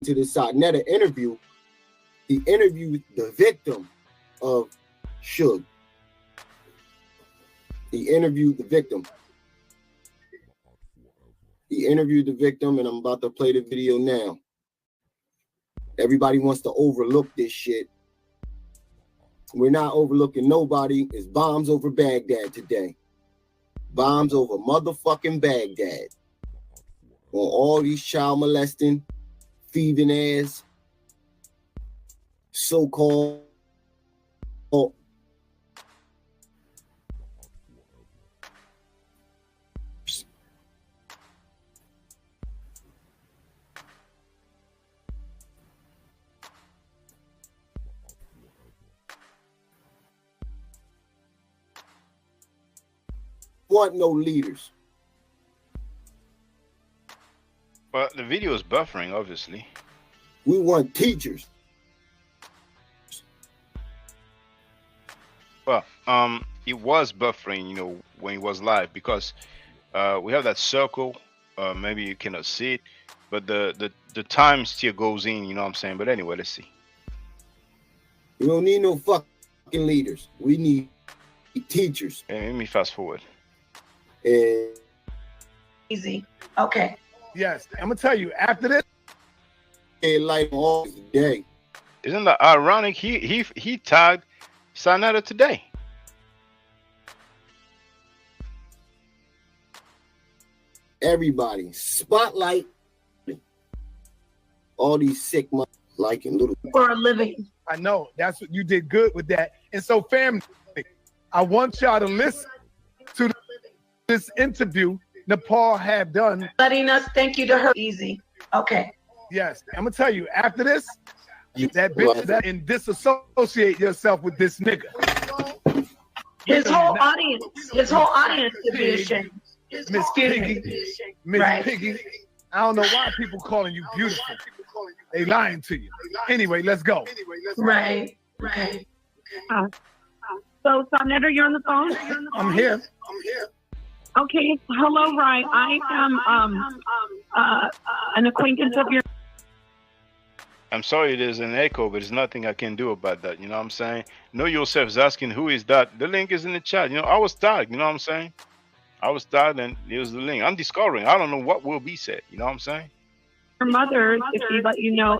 to the Sarnetta interview, he interviewed the victim of Suge. He interviewed the victim. He interviewed the victim, and I'm about to play the video now. Everybody wants to overlook this shit. We're not overlooking nobody. It's bombs over Baghdad today. Bombs over motherfucking Baghdad. On all these child molesting, thieving ass, so-called want no leaders. Well, the video is buffering, obviously. We want teachers. Well, it was buffering, you know, when it was live because we have that circle. Maybe you cannot see it, but the time still goes in. You know what I'm saying? But anyway, let's see. We don't need no fucking leaders. We need teachers. Hey, let me fast forward. Easy. Okay. Yes, I'm gonna tell you after this. Like all day. Isn't that ironic? He tagged Sarnetta today. Everybody spotlight all these sick like in little for a living. I know that's what you did good with that. And so, family, I want y'all to listen to this interview Nepal have done. Letting us thank you to her. Easy. Okay. Yes, I'm gonna tell you after this, that bitch that and disassociate yourself with this nigga. His whole audience to be ashamed. Miss Piggy, Miss Piggy. I don't know why people calling you beautiful. They lying to you. Anyway, let's go. Right. So, Sarnetta, you're on the phone? I'm here. Okay. Hello, Rye. I am an acquaintance of yours. I'm sorry there's an echo, but there's nothing I can do about that. You know what I'm saying? Know yourself is asking who is that. The link is in the chat. You know, I was tagged. You know what I'm saying? I was tagged and here's the link. I'm discovering. I don't know what will be said. You know what I'm saying? Your mother, if she let you know,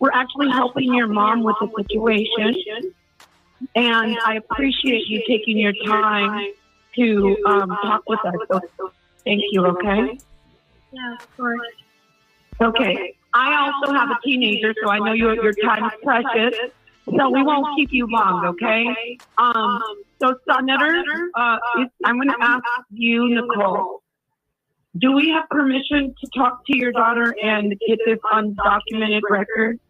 we're actually helping your mom with the situation. And I appreciate you taking your time to talk with us. So thank you, okay? Yeah, of course. Okay. I also have a teenager, so I know your time is precious. So we won't keep you long, okay? So Sarnetta, I'm going to ask you, Nicole, do we have permission to talk to your daughter and get this undocumented record?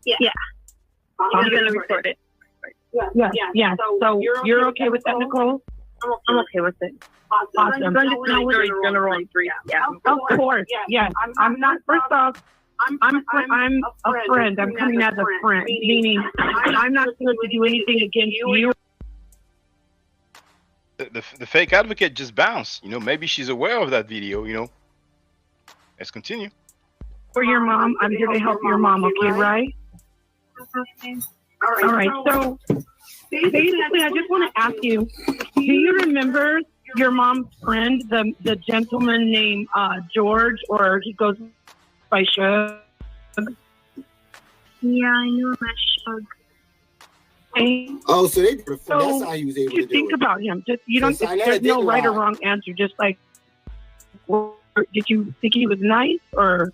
Yeah. I'm going to record it. Yeah. So you're okay with that, Nicole? I'm okay with it. Awesome. I'm gonna roll in 3. Yeah. Of course. Yes. I'm not. First off, I'm a friend. I'm coming as a friend, meaning I'm not going to do anything against you. The fake advocate just bounced. You know, maybe she's aware of that video. You know. Let's continue. For your mom, I'm here to help your mom. Okay, right? Okay. All right. So basically, I just want to ask you: do you remember your mom's friend, the gentleman named George, or he goes by Shug? Yeah, I knew him as Shug. Oh, so that's how he was able to do it. Think about him. Just you don't. There's no right or wrong answer. Just like, did you think he was nice or?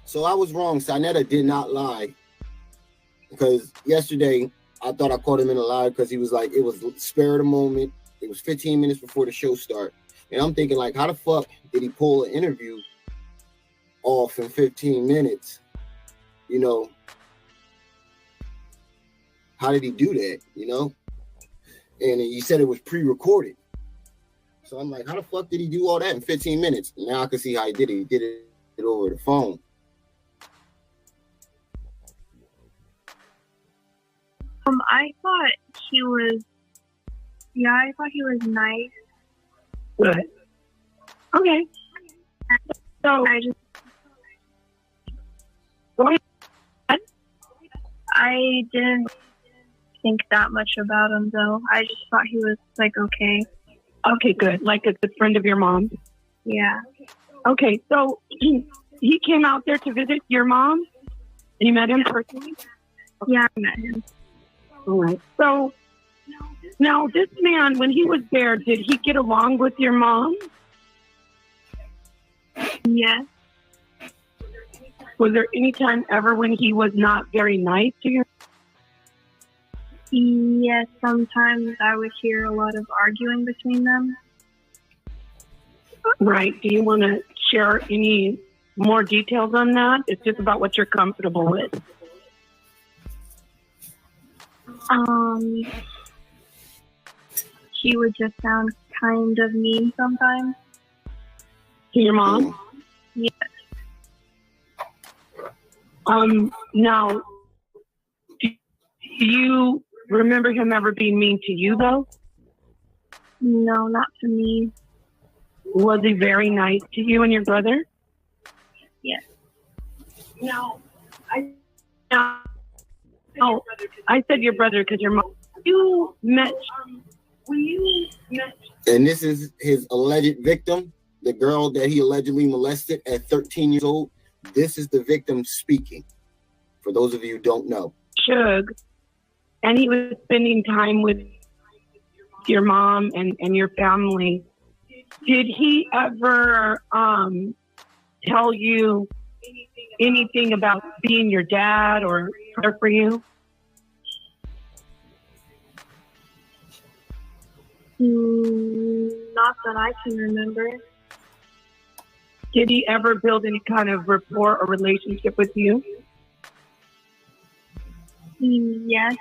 So I was wrong. Sarnetta did not lie. Because yesterday, I thought I caught him in a lie because he was like, it was spare of the moment. It was 15 minutes before the show start. And I'm thinking like, how the fuck did he pull an interview off in 15 minutes? You know, how did he do that? You know? And he said it was pre-recorded. So I'm like, how the fuck did he do all that in 15 minutes? Now I can see how he did it. He did it over the phone. I thought he was nice. Good. Okay. So I didn't think that much about him, though. I just thought he was, like, okay. Okay, good. Like a good friend of your mom? Yeah. Okay, so he came out there to visit your mom? And you met him personally? Yeah, I met him. All right. So now this man, when he was there, did he get along with your mom? Yes. Was there any time ever when he was not very nice to you? Yes, sometimes I would hear a lot of arguing between them. Right. Do you want to share any more details on that? It's just about what you're comfortable with. He would just sound kind of mean sometimes. To your mom? Yes. Now, do you remember him ever being mean to you, though? No, not to me. Was he very nice to you and your brother? Yes. No. I said your brother because your mom. You met. And this is his alleged victim, the girl that he allegedly molested at 13 years old. This is the victim speaking, for those of you who don't know. Shug, and he was spending time with your mom and your family. Did he ever tell you anything about being your dad or care for you? Not that I can remember. Did he ever build any kind of rapport or relationship with you? Yes.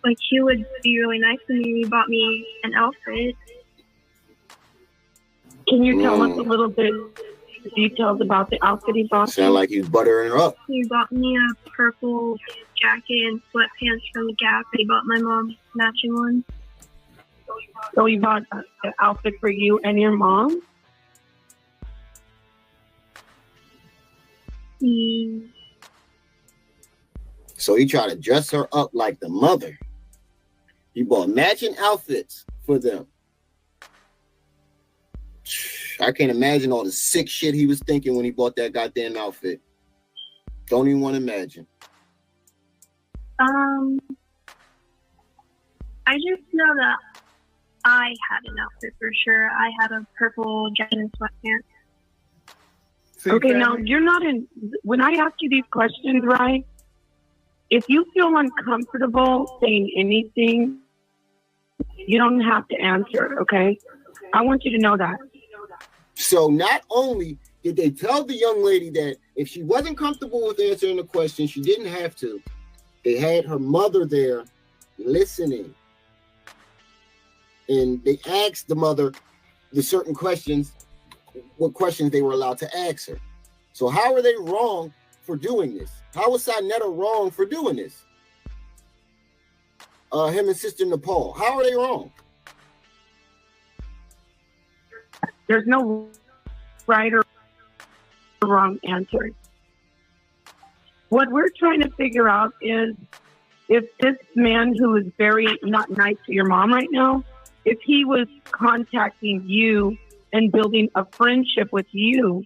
Like, he would be really nice to me. He bought me an outfit. Can you tell us a little bit details about the outfit he bought? Sound like he's buttering her up. He bought me a purple jacket and sweatpants from the Gap. He bought my mom matching one. So he bought an outfit for you and your mom? So he tried to dress her up like the mother. He bought matching outfits for them. I can't imagine all the sick shit he was thinking when he bought that goddamn outfit. Don't even want to imagine. I just know that I had an outfit for sure. I had a purple jacket and sweatpants. Okay, now you're not in. When I ask you these questions, right? If you feel uncomfortable saying anything, you don't have to answer, okay? I want you to know that. So not only did they tell the young lady that if she wasn't comfortable with answering the question, she didn't have to. They had her mother there listening. And they asked the mother the certain questions, what questions they were allowed to ask her. So how are they wrong for doing this? How was Sinetta wrong for doing this? Him and Sister Nepal, how are they wrong? There's no right or wrong answer. What we're trying to figure out is if this man who is very not nice to your mom right now, if he was contacting you and building a friendship with you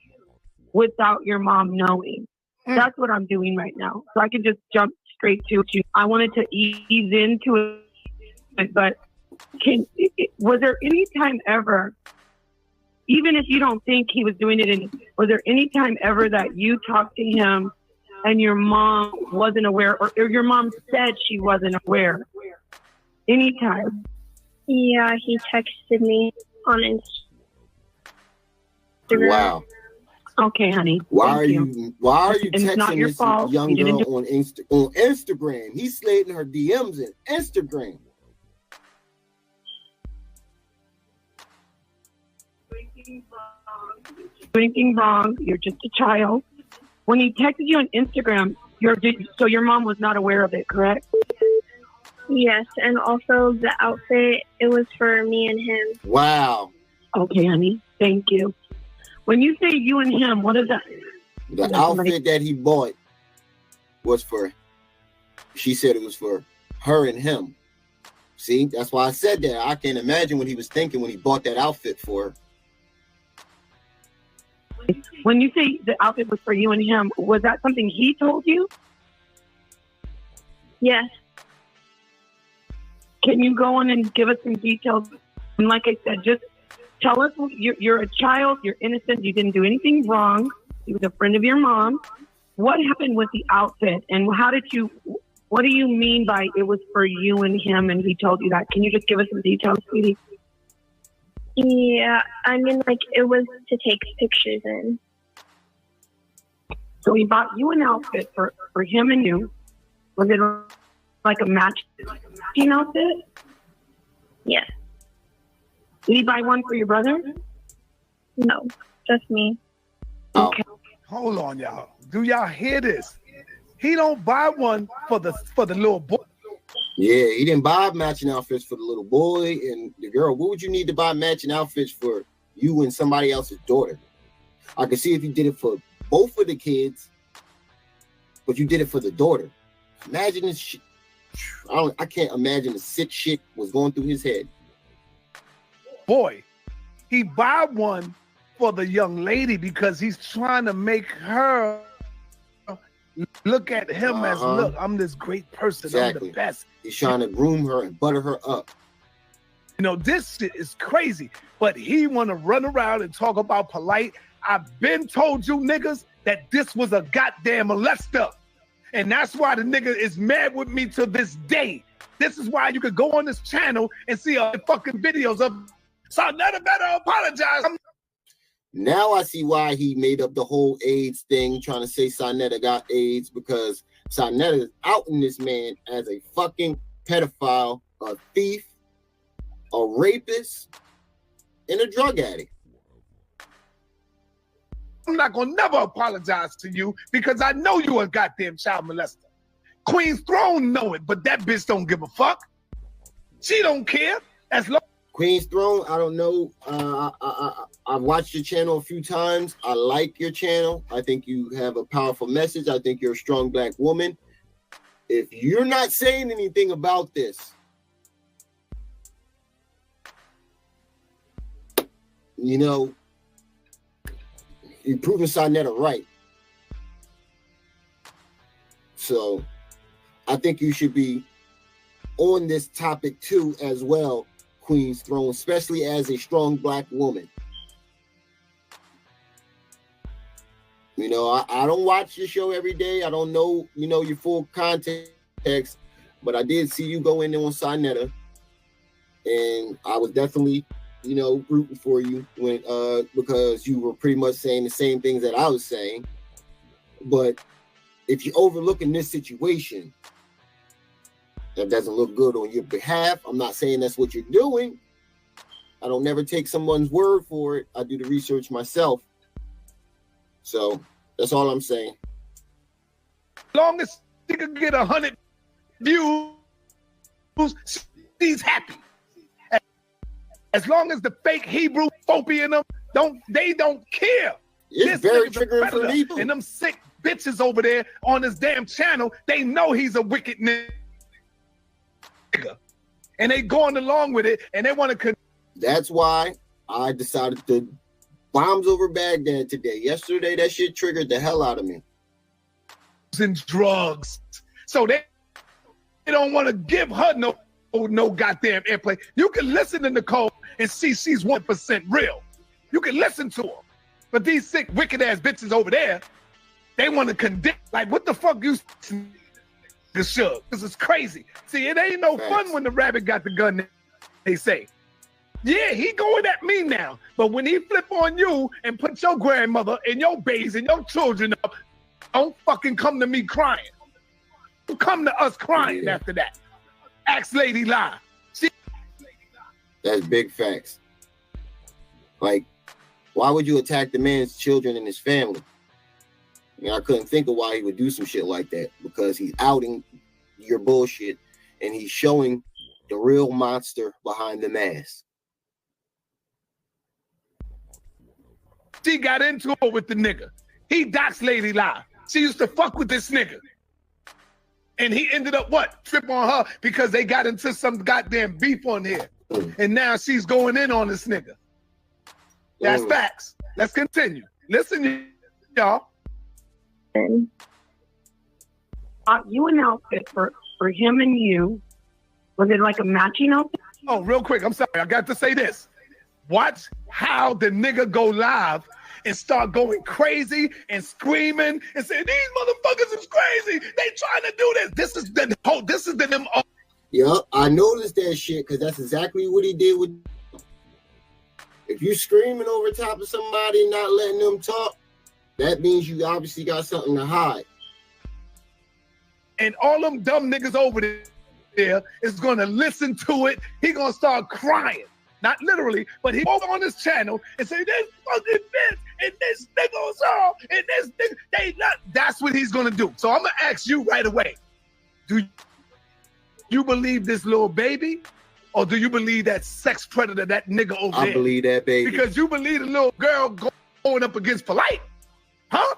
without your mom knowing. That's what I'm doing right now. So I can just jump straight to you. I wanted to ease into it, but was there any time ever, even if you don't think he was doing it, was there any time ever that you talked to him and your mom wasn't aware, or your mom said she wasn't aware? Anytime? Yeah, he texted me on Instagram. Wow. Okay, honey. Why are you texting this fault. young girl on Instagram? He's slating her DMs in Instagram. Anything wrong? You're just a child. When he texted you on Instagram, your mom was not aware of it, correct? Yes, and also the outfit, it was for me and him. Wow. Okay, honey. Thank you. When you say you and him, what is that? The outfit that he bought was for She said it was for her and him. See, that's why I said that. I can't imagine what he was thinking when he bought that outfit for her. When you say the outfit was for you and him, was that something he told you? Yes. Can you go on and give us some details? And like I said, just tell us you're a child, you're innocent, you didn't do anything wrong. He was a friend of your mom. What happened with the outfit, and what do you mean by it was for you and him and he told you that? Can you just give us some details, sweetie? Yeah, I mean, like, it was to take pictures in. So he bought you an outfit for him and you. Was it like a matching outfit? Yes. Did he buy one for your brother? No, just me. Okay. Hold on, y'all. Do y'all hear this? He don't buy one for the little boy. Yeah, he didn't buy matching outfits for the little boy and the girl. What would you need to buy matching outfits for you and somebody else's daughter? I could see if you did it for both of the kids, but you did it for the daughter. Imagine this shit. I can't imagine the sick shit was going through his head. Boy, he buy one for the young lady because he's trying to make her look at him as, look, I'm this great person. Exactly. I'm the best. He's trying to groom her and butter her up. You know, this shit is crazy, but he want to run around and talk about polite. I've been told you niggas that this was a goddamn molester. And that's why the nigga is mad with me to this day. This is why you could go on this channel and see fucking videos of Sarnetta better apologize. Now I see why he made up the whole AIDS thing, trying to say Sarnetta got AIDS, because Sarnetta is outing this man as a fucking pedophile, a thief, a rapist, and a drug addict. I'm not gonna never apologize to you because I know you a goddamn child molester. Queen's Throne know it, but that bitch don't give a fuck. She don't care. As long Queen's Throne, I don't know. I've watched your channel a few times. I like your channel. I think you have a powerful message. I think you're a strong black woman. If you're not saying anything about this, you know, you're proving Sarnetta right. So I think you should be on this topic too as well, Queen's Throne, especially as a strong black woman. You know, I don't watch your show every day. I don't know, you know, your full context, but I did see you go in there on Sarnetta, and I was definitely, you know, rooting for you when because you were pretty much saying the same things that I was saying. But if you're overlooking this situation, that doesn't look good on your behalf. I'm not saying that's what you're doing. I don't never take someone's word for it. I do the research myself. So that's all I'm saying. long as she could get 100 views, she's happy. As long as the fake Hebrew phobia in them they don't care. It's very triggering for me. And them sick bitches over there on this damn channel, they know he's a wicked nigga. And they going along with it, and they want to. That's why I decided to bombs over Baghdad today. Yesterday, that shit triggered the hell out of me. And drugs, so they don't want to give her no goddamn airplay. You can listen to Nicole and see she's 1% real. You can listen to her, but these sick wicked ass bitches over there, they want to condemn. Like, what the fuck you? This is crazy. See, it ain't no fun when the rabbit got the gun. They say, yeah, he going at me now. But when he flip on you and put your grandmother and your babies and your children up, don't fucking come to me crying. Don't come to us crying after that. Ask Lady Lie. That's big facts. Like, why would you attack the man's children and his family? You know, I couldn't think of why he would do some shit like that, because he's outing your bullshit and he's showing the real monster behind the mask. She got into it with the nigga. He doxed Lady Lie. She used to fuck with this nigga. And he ended up what? Trip on her because they got into some goddamn beef on here. And now she's going in on this nigga. That's facts. Let's continue. Listen, y'all. You an outfit for him and you. Was it like a matching outfit? Oh, real quick. I'm sorry. I got to say this. Watch how the nigga go live and start going crazy and screaming and saying, these motherfuckers is crazy. They trying to do this. This is the them. Yup, I noticed that shit because that's exactly what he did with. If you screaming over top of somebody and not letting them talk, that means you obviously got something to hide. And all them dumb niggas over there is gonna listen to it. He gonna start crying. Not literally, but he over on his channel and say, this fucking bitch, and this nigga saw, and this nigga, they not. That's what he's gonna do. So I'm gonna ask you right away. Do you believe this little baby? Or do you believe that sex predator, that nigga over there? I believe that baby. Because you believe the little girl going up against Polite. Huh?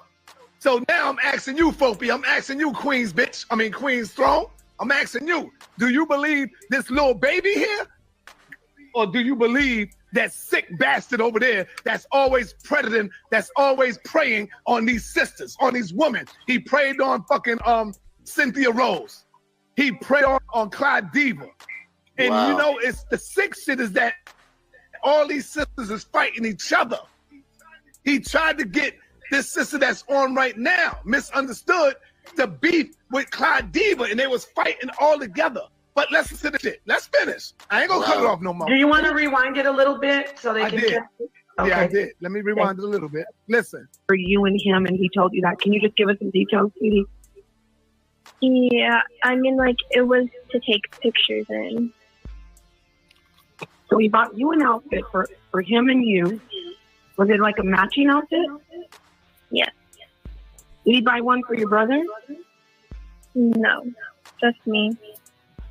So now I'm asking you, Fopi, I'm asking you, Queen's bitch. I mean, Queen's throne. I'm asking you, do you believe this little baby here? Or do you believe that sick bastard over there that's always predating, that's always preying on these sisters, on these women? He preyed on fucking Cynthia Rose. He preyed on Clyde Diva. And wow. You know, it's the sick shit is that all these sisters is fighting each other. He tried to get this sister that's on right now, misunderstood, to beef with Clyde Diva, and they was fighting all together. But let's listen to this shit. Let's finish. I ain't gonna cut it off no more. Do you want to rewind it a little bit so they I can did. get it? Okay. Yeah, I did. Let me rewind it a little bit. Listen. For you and him, and he told you that. Can you just give us some details, sweetie? Yeah, I mean, like, it was to take pictures in. So he bought you an outfit for him and you. Was it like a matching outfit? Yes. Did he buy one for your brother? No, just me.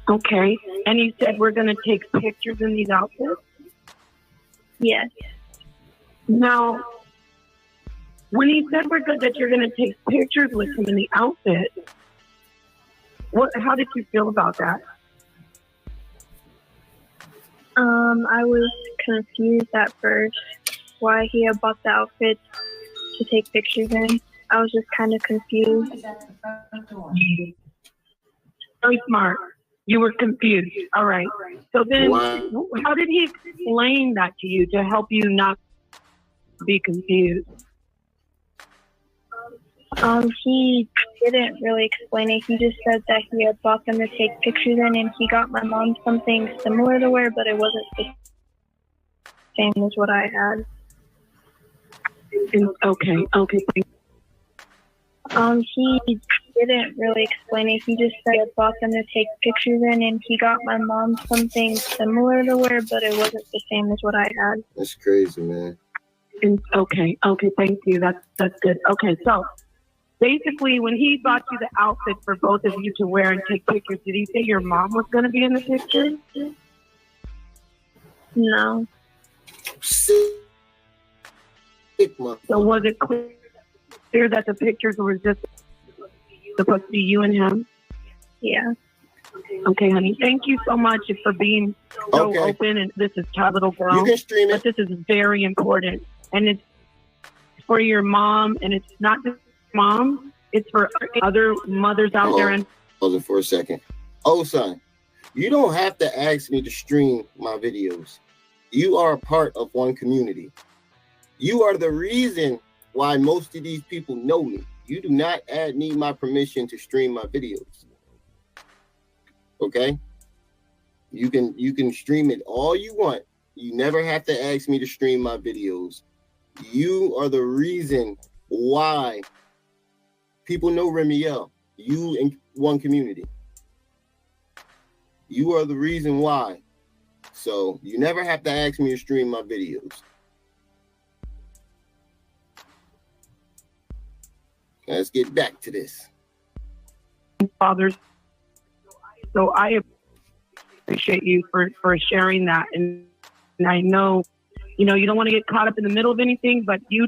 Okay. And he said we're going to take pictures in these outfits? Yes. Now, when he said that you're going to take pictures with him in the outfit, how did you feel about that? I was confused at first why he had bought the outfit to take pictures in. I was just kind of confused. Very smart. You were confused. All right. So then, how did he explain that to you to help you not be confused? He didn't really explain it. He just said that he had bought them to take pictures in, and he got my mom something similar to wear, but it wasn't the same as what I had. Okay. He didn't really explain it. He just said he had bought them to take pictures in, and he got my mom something similar to wear, but it wasn't the same as what I had. That's crazy, man. Okay, thank you. That's good. Okay, so basically, when he bought you the outfit for both of you to wear and take pictures, did he say your mom was going to be in the picture? No. Sick, so was it clear that the pictures were just supposed to be you and him? Yeah. Okay, honey. Thank you so much for being so open. And this is Child Little Girl. You can stream it. But this is very important. And it's for your mom, and it's not just mom. It's for other mothers out there. And hold it for a second. Oh, son, you don't have to ask me to stream my videos. You are a part of one community. You are the reason why most of these people know me. You do not need my permission to stream my videos. Okay? You can stream it all you want. You never have to ask me to stream my videos. You are the reason why people know Remiel. You in one community. You are the reason why. So you never have to ask me to stream my videos. Let's get back to this. Fathers. So I appreciate you for sharing that. And I know, you don't want to get caught up in the middle of anything, but you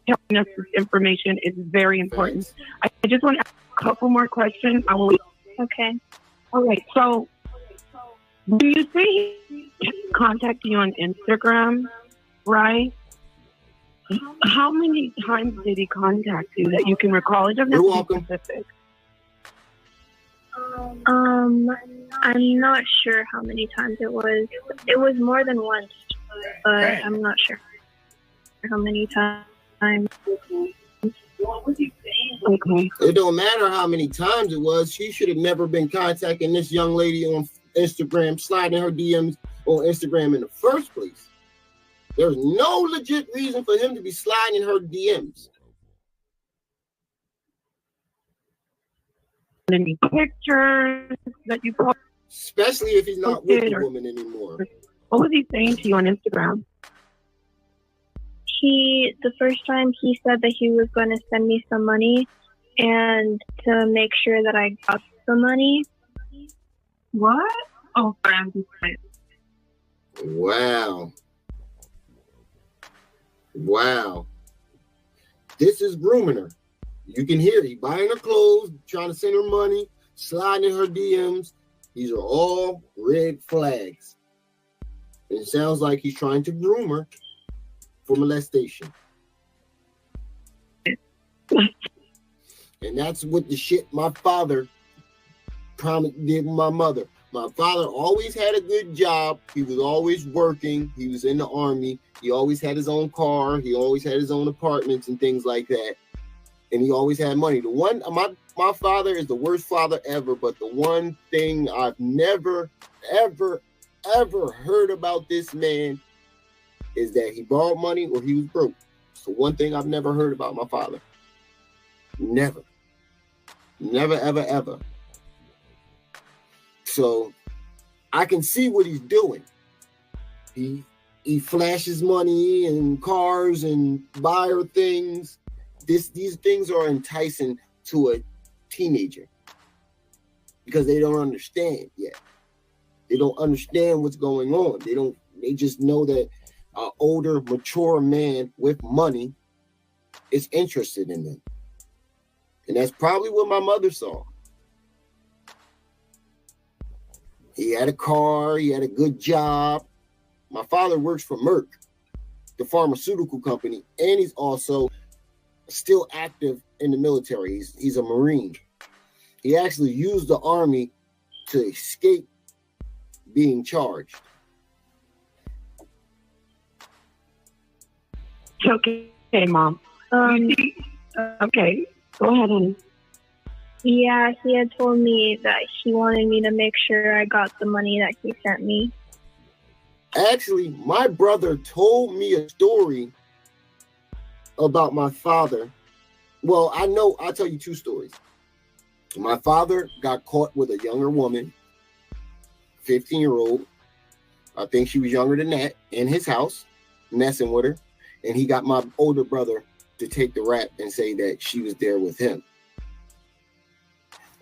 telling us this information is very important. I just want to ask a couple more questions. I will Okay. All right. So, do you say he contacted you on Instagram, right? How many times did he contact you that you can recall? It doesn't have You're to welcome. be specific. I'm not sure how many times it was. It was more than once, but I'm not sure how many times. Okay. It don't matter how many times it was. She should have never been contacting this young lady on Instagram, sliding her DMs on Instagram in the first place. There's no legit reason for him to be sliding her DMs. Any pictures that you posted? Especially if he's not with the woman anymore. What was he saying to you on Instagram? The first time he said that he was going to send me some money and to make sure that I got the money. What? Oh, I'm just like, Wow. Wow. This is grooming her. You can hear he buying her clothes, trying to send her money, sliding in her DMs. These are all red flags. And it sounds like he's trying to groom her for molestation. And that's what the shit my father did with my mother. My father always had a good job. He was always working. He was in the army. He always had his own car. He always had his own apartments and things like that. And he always had money. My father is the worst father ever, but the one thing I've never, ever, ever heard about this man is that he borrowed money or he was broke. It's the one thing I've never heard about my father. Never. Never, ever, ever. So I can see what he's doing. He flashes money and cars and buy her things. These things are enticing to a teenager because they don't understand yet. They don't understand what's going on. They just know that an older, mature man with money is interested in them. And that's probably what my mother saw. He had a car, he had a good job. My father works for Merck, the pharmaceutical company, and he's also still active in the military. He's a Marine. He actually used the army to escape being charged. okay, Mom. Okay, go ahead, honey. Yeah, he had told me that he wanted me to make sure I got the money that he sent me. Actually, my brother told me a story about my father. Well, I'll tell you two stories. My father got caught with a younger woman, 15-year-old. I think she was younger than that, in his house, messing with her. And he got my older brother to take the rap and say that she was there with him.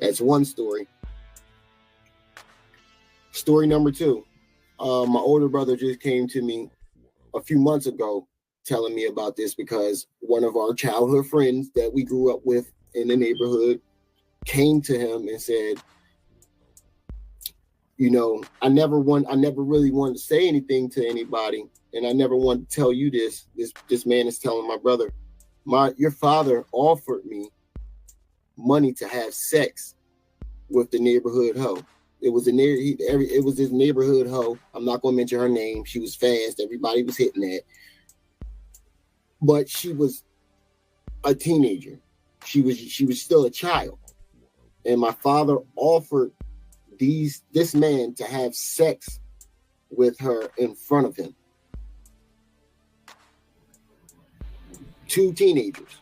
That's one story. Story number two. My older brother just came to me a few months ago telling me about this because one of our childhood friends that we grew up with in the neighborhood came to him and said, you know, I never really wanted to say anything to anybody, and I never wanted to tell you this. This man is telling my brother, your father offered me money to have sex with the neighborhood hoe. It was this neighborhood hoe. I'm not going to mention her name. She was fast. Everybody was hitting that. But she was a teenager. She was still a child. And my father offered this man to have sex with her in front of him. Two teenagers.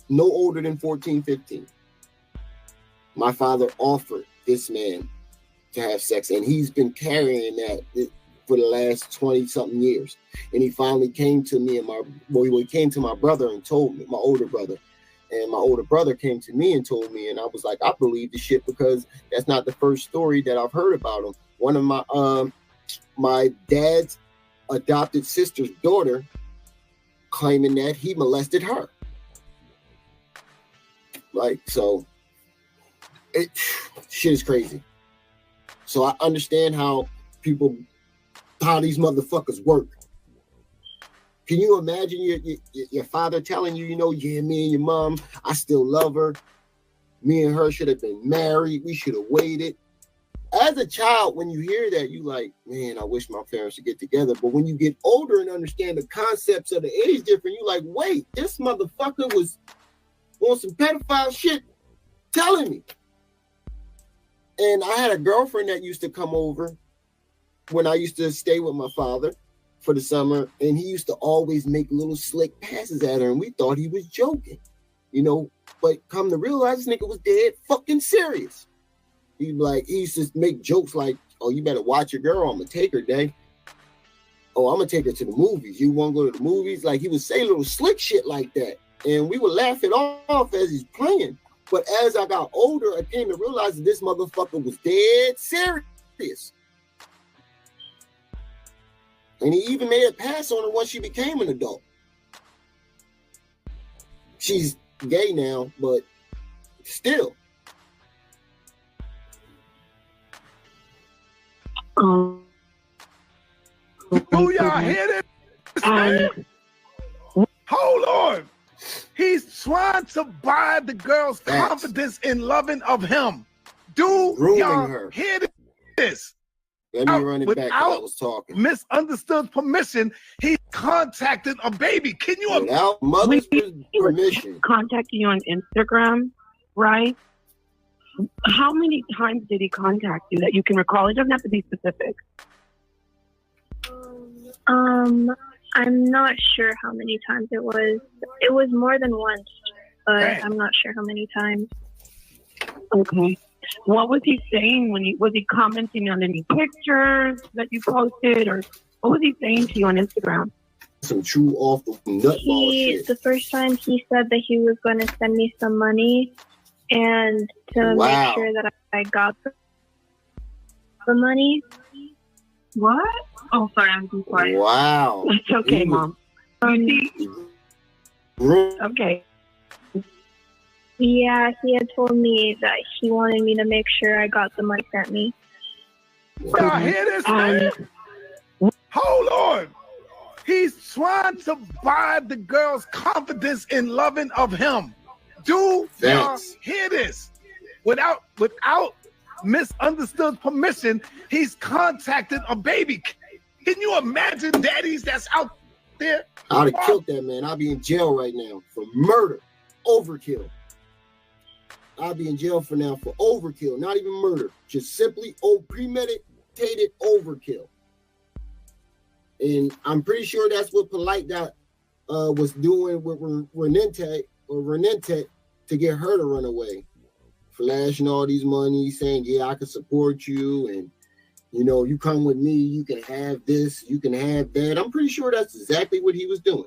No older than 14, 15. My father offered this man to have sex, and he's been carrying that for the last 20-something years. And he finally came to me he came to my brother and told me, my older brother. And my older brother came to me and told me, and I was like, I believe the shit because that's not the first story that I've heard about him. One of my dad's adopted sister's daughter claiming that he molested her. Like, so Shit is crazy. So I understand how these motherfuckers work. Can you imagine your father telling you, yeah, me and your mom, I still love her. Me and her should have been married. We should have waited. As a child, when you hear that, you like, man, I wish my parents would get together. But when you get older and understand the concepts of the age difference, you like, wait, this motherfucker was on some pedophile shit telling me. And I had a girlfriend that used to come over when I used to stay with my father for the summer, and he used to always make little slick passes at her, and we thought he was joking, but come to realize this nigga was dead fucking serious. He used to make jokes like, oh, you better watch your girl, I'm gonna take her, Dave. Oh, I'm gonna take her to the movies. You wanna go to the movies? Like, he would say little slick shit like that. And we would laugh it off as he's playing. But as I got older, I came to realize that this motherfucker was dead serious. And he even made a pass on her once she became an adult. She's gay now, but still. Do y'all hear this, man? Hold on. He's trying to buy the girl's confidence in loving of him. Do y'all hear this? Let me run it back while I was talking. Misunderstood permission, he contacted a baby. Can you without mother's permission? Contacting you on Instagram, right? How many times did he contact you that you can recall? It doesn't have to be specific. I'm not sure how many times it was. It was more than once, but I'm not sure how many times. Okay. What was he saying was he commenting on any pictures that you posted, or what was he saying to you on Instagram? Some true off the nutball shit. The first time he said that he was going to send me some money and to make sure that I got the money. What? Oh, sorry, I'm too quiet. Wow. It's okay, Mom. Okay. Yeah, he had told me that he wanted me to make sure I got the money sent me. Y'all hear this, man? Hold on. He's trying to buy the girl's confidence in loving of him. Do y'all hear this? Without misunderstood permission, he's contacted a baby. Can you imagine daddies that's out there? I'd have killed that man. I'd be in jail right now for murder, overkill. I'll be in jail for overkill, not even murder, just simply premeditated overkill. And I'm pretty sure that's what Polite was doing with Renente to get her to run away, flashing all these money, saying, yeah, I can support you, and you come with me, you can have this, you can have that. I'm pretty sure that's exactly what he was doing.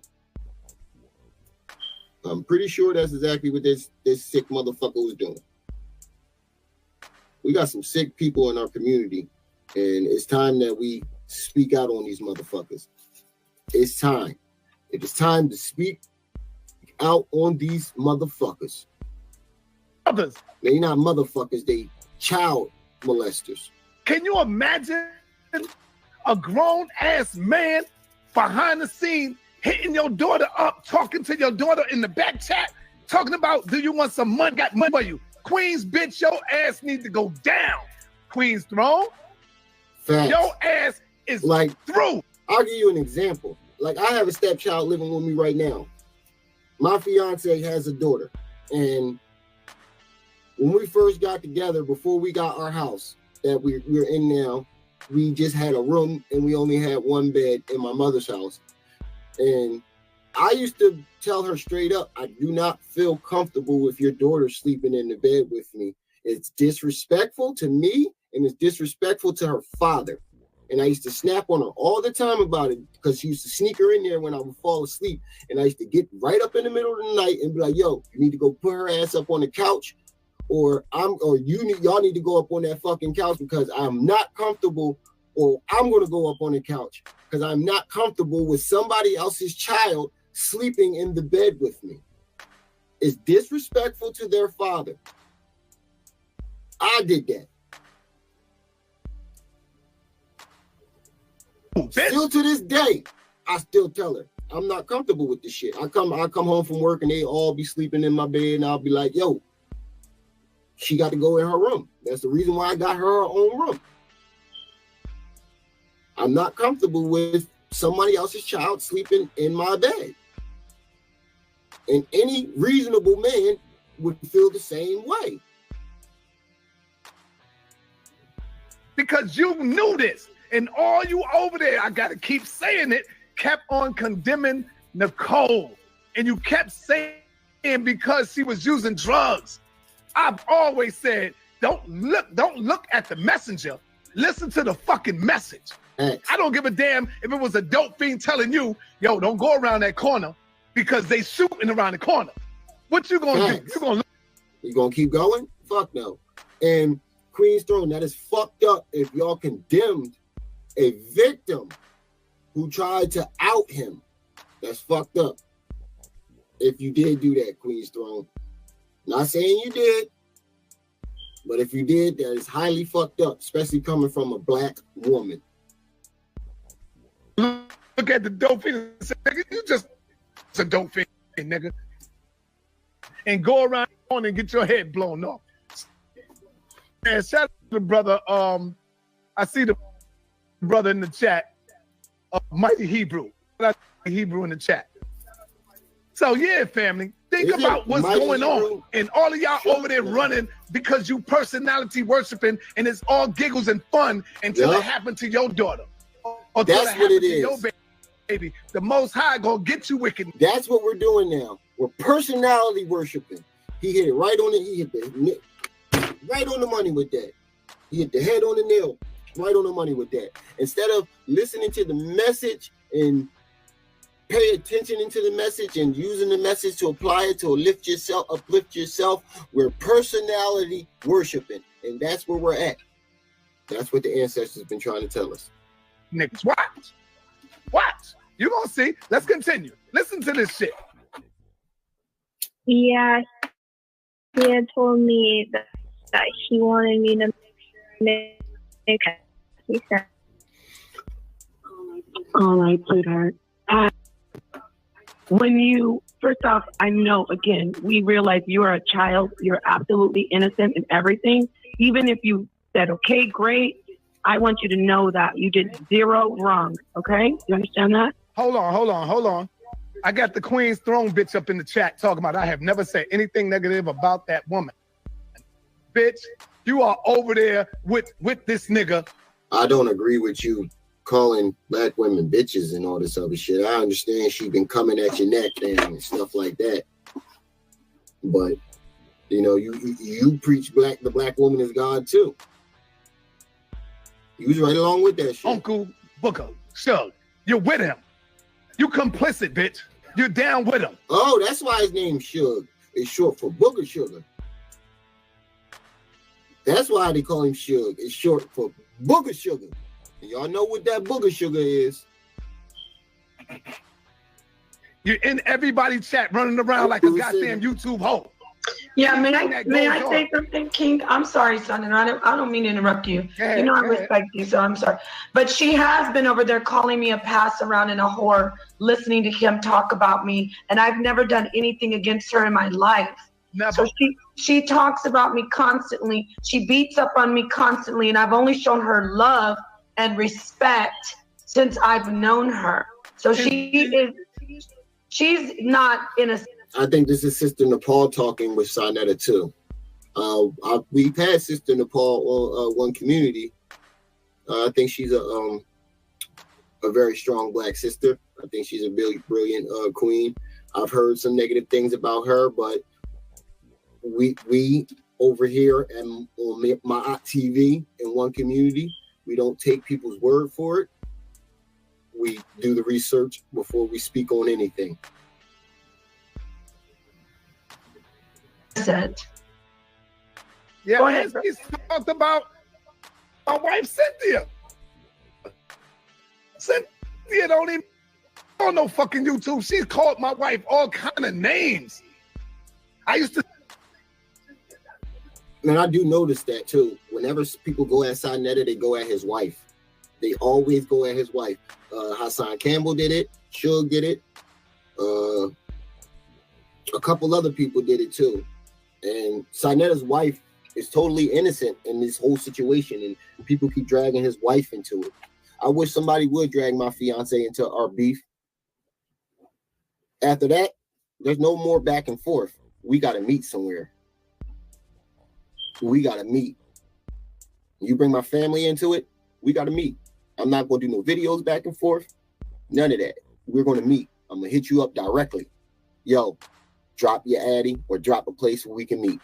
I'm pretty sure that's exactly what this sick motherfucker was doing. We got some sick people in our community, and it's time that we speak out on these motherfuckers. It's time. It is time to speak out on these motherfuckers. They're not motherfuckers, they child molesters. Can you imagine a grown-ass man behind the scene hitting your daughter up, talking to your daughter in the back chat, talking about, do you want some money? Got money for you. Queens, bitch, your ass need to go down. Queens throne. Facts. Your ass is through. I'll give you an example. Like, I have a stepchild living with me right now. My fiance has a daughter. And when we first got together, before we got our house that we're in now, we just had a room and we only had one bed in my mother's house. And I used to tell her straight up, I do not feel comfortable with your daughter sleeping in the bed with me. It's disrespectful to me and it's disrespectful to her father. And I used to snap on her all the time about it because she used to sneak her in there when I would fall asleep. And I used to get right up in the middle of the night and be like, yo, you need to go put her ass up on the couch, or y'all need to go up on that fucking couch because I'm not comfortable, or I'm going to go up on the couch because I'm not comfortable with somebody else's child sleeping in the bed with me. It's disrespectful to their father. I did that. Still to this day, I still tell her I'm not comfortable with this shit. I come home from work and they all be sleeping in my bed, and I'll be like, yo, she got to go in her room. That's the reason why I got her own room. I'm not comfortable with somebody else's child sleeping in my bed. And any reasonable man would feel the same way. Because you knew this. And all you over there, I got to keep saying it, kept on condemning Nicole. And you kept saying because she was using drugs. I've always said, don't look at the messenger. Listen to the fucking message. Thanks. I don't give a damn if it was a dope fiend telling you, yo, don't go around that corner because they shooting around the corner. What you gonna do? You gonna keep going? Fuck no. And Queen's Throne, that is fucked up if y'all condemned a victim who tried to out him. That's fucked up. If you did do that, Queen's Throne. Not saying you did, but if you did, that is highly fucked up, especially coming from a black woman. Look at the dope fiend and say, nigga, you just a dope fiend, nigga. And go around the corner and get your head blown off. And shout out to the brother, I see the brother in the chat, Mighty Hebrew. Hebrew in the chat. So yeah, family, think about what's going on. And all of y'all over there running because you personality worshiping and it's all giggles and fun until it happened to your daughter. Or that's what it is. Your baby. The Most High gonna get you wicked. That's what we're doing now. We're personality worshiping. He hit it right on it. He hit the right on the money with that. He hit the head on the nail, right on the money with that. Instead of listening to the message and pay attention into the message and using the message to apply it to uplift yourself, we're personality worshiping. And that's where we're at. That's what the ancestors been trying to tell us. Niggas, watch. You gonna see. Let's continue. Listen to this shit. Yeah, he had told me that he wanted me to make. He said, all right, sweetheart. First off, I know, again, we realize you are a child. You're absolutely innocent in everything. Even if you said, okay, great, I want you to know that you did zero wrong, okay? You understand that? Hold on. I got the Queen's Throne bitch up in the chat talking about I have never said anything negative about that woman. Bitch, you are over there with this nigga. I don't agree with you calling black women bitches and all this other shit. I understand she been coming at your neck and stuff like that. But, you know, you preach the black woman is God too. You was right along with that shit. Uncle Booker, Shug, you're with him. You complicit, bitch. You're down with him. Oh, that's why his name's Shug. It's short for Booger Sugar. That's why they call him Shug. It's short for Booger Sugar. And y'all know what that Booger Sugar is. You're in everybody's chat running around like a goddamn YouTube hoe. Yeah, may I say something, King? I'm sorry, son, and I don't mean to interrupt you. Ahead, you know I respect you, so I'm sorry. But she has been over there calling me a pass around and a whore, listening to him talk about me, and I've never done anything against her in my life. Never. So she talks about me constantly. She beats up on me constantly, and I've only shown her love and respect since I've known her. So she's not in a. I think this is Sister Nepal talking with Sarnetta too. We've had Sister Nepal on One Community. I think she's a very strong black sister. I think she's a brilliant queen. I've heard some negative things about her, but we over here and on my TV in One Community, we don't take people's word for it. We do the research before we speak on anything. Yeah, go ahead. He's talked about my wife Cynthia. Cynthia don't even on no fucking YouTube. She's called my wife all kind of names. I used to. And I do notice that too. Whenever people go at Sonetta, they go at his wife. They always go at his wife. Hassan Campbell did it. Suge did it. A couple other people did it too. And Sonetta's wife is totally innocent in this whole situation, and people keep dragging his wife into it. I wish somebody would drag my fiance into our beef. After that, there's no more back and forth. We got to meet somewhere. We got to meet. You bring my family into it, we got to meet. I'm not going to do no videos back and forth. None of that. We're going to meet. I'm going to hit you up directly. Yo, drop your addy or drop a place where we can meet.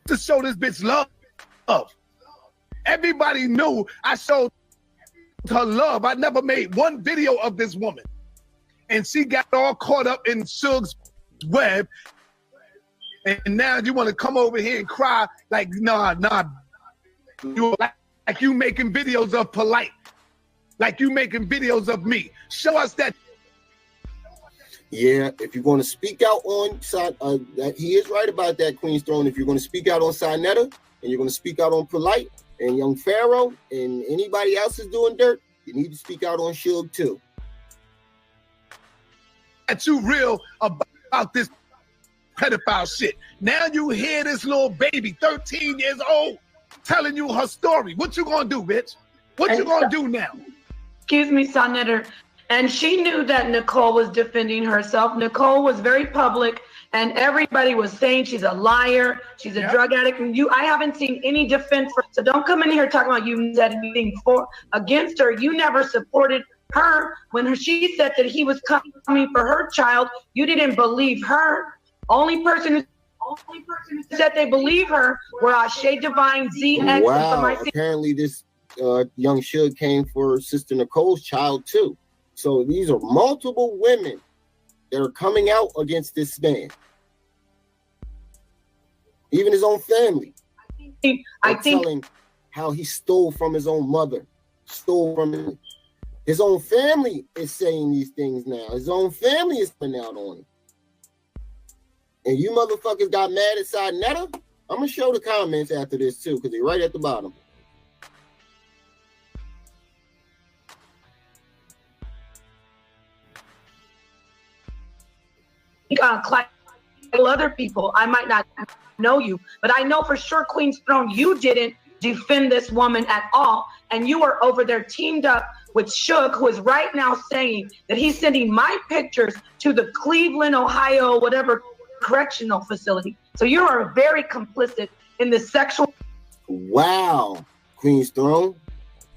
To show this bitch love. Everybody knew I showed her love. I never made one video of this woman. And she got all caught up in Suge's web. And now you want to come over here and cry like, nah. You like you making videos of Polite. Like you making videos of me. Show us that. Yeah, if you're going to speak out on he is right about that, Queen's Throne. If you're going to speak out on Sonetta and you're going to speak out on Polite and Young Pharaoh and anybody else is doing dirt, you need to speak out on Suge too. That you real about this pedophile shit. Now you hear this little baby, 13 years old, telling you her story. What you gonna do, bitch? What you gonna do now? Excuse me, Sonetta. And she knew that Nicole was defending herself. Nicole was very public, and everybody was saying she's a liar, she's a drug addict. And I haven't seen any defense for. So don't come in here talking about you said anything against her. You never supported her when she said that he was coming for her child. You didn't believe her. Only person who said they believe her were Shay Divine, ZX. Wow, apparently this young Suge came for Sister Nicole's child too. So these are multiple women that are coming out against this man. Even his own family. I think telling how he stole from his own mother, stole from his own family is saying these things now. His own family is coming out on him. And you motherfuckers got mad at Sonetta? I'm gonna show the comments after this too, because they're right at the bottom. Other people, I might not know you, but I know for sure, Queen's Throne, you didn't defend this woman at all, and you are over there teamed up with Suge, who is right now saying that he's sending my pictures to the Cleveland, Ohio, whatever correctional facility. So you are very complicit in the sexual. Wow, Queen's Throne,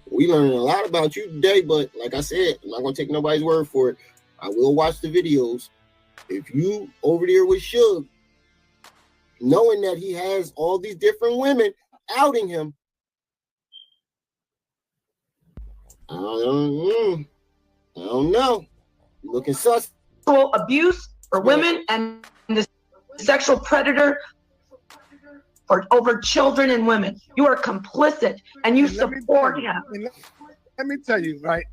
we learned a lot about you today, but like I said, I'm not gonna take nobody's word for it. I will watch the videos. If you over there with Suge, knowing that he has all these different women outing him, I don't know. You're looking sus. Abuse for women and the sexual predator for over children and women. You are complicit and you support him. Let me tell you, right?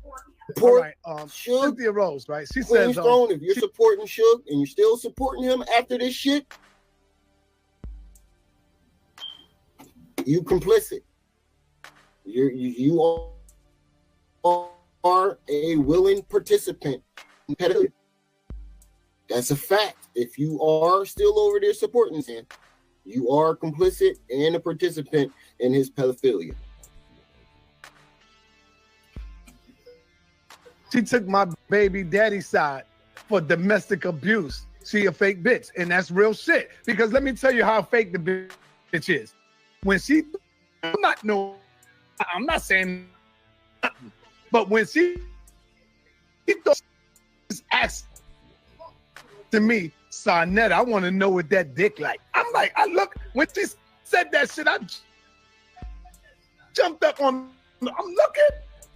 Support Cynthia Rose, right? She Queen's says, Throne, if you're supporting Suge and you're still supporting him after this shit, you complicit. You are a willing participant. That's a fact. If you are still over there supporting him, you are complicit and a participant in his pedophilia. She took my baby daddy's side for domestic abuse. She a fake bitch, and that's real shit. Because let me tell you how fake the bitch is. When she, I'm not saying nothing, but when she asked to me, Sonetta, I want to know what that dick like. I'm like, when she said that shit, I jumped up on, I'm looking.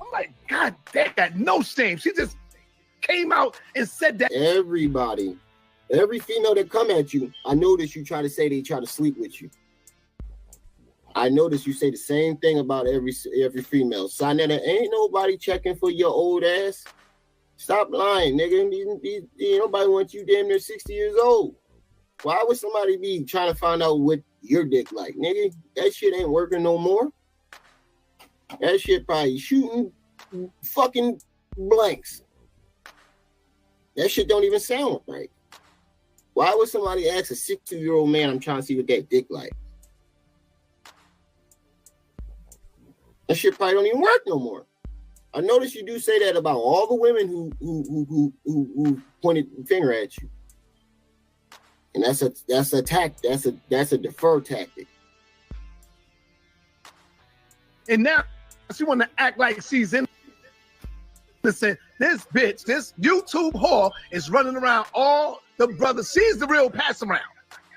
I'm like, God damn, got no shame. She just came out and said that. Everybody, every female that come at you, I notice you try to say they try to sleep with you. I notice you say the same thing about every female. Sonetta, ain't nobody checking for your old ass. Stop lying, nigga. Nobody wants you damn near 60 years old. Why would somebody be trying to find out what your dick like? Nigga, that shit ain't working no more. That shit probably shooting fucking blanks. That shit don't even sound right. Why would somebody ask a 62-year-old man, I'm trying to see what that dick like? That shit probably don't even work no more. I notice you do say that about all the women who pointed the finger at you. And that's a defer tactic. And now she want to act like she's in. Listen, this bitch, this YouTube whore is running around all the brothers. She's the real pass around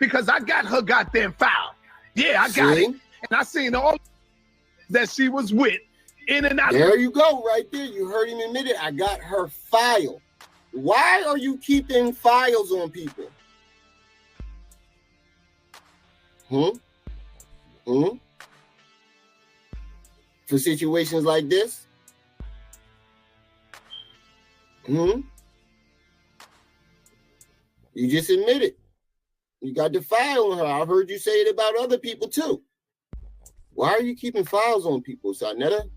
because I got her goddamn file. Yeah, I got it. And I seen all that she was with in and out. There you go, right there. You heard him admit it. I got her file. Why are you keeping files on people? For situations like this? You just admit it. You got the file on her. I've heard you say it about other people too. Why are you keeping files on people, Sarnetta?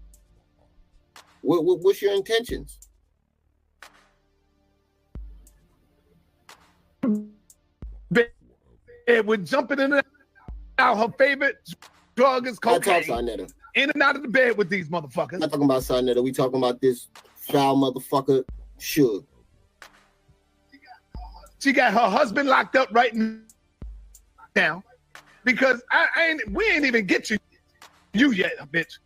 What's your intentions? It would jumping in and out. Her favorite drug is cocaine. I talk Sarnetta. In and out of the bed with these motherfuckers. I'm not talking about Sarnetta. We talking about this foul motherfucker, Suge. She got her husband locked up right now because we ain't even get you yet, bitch.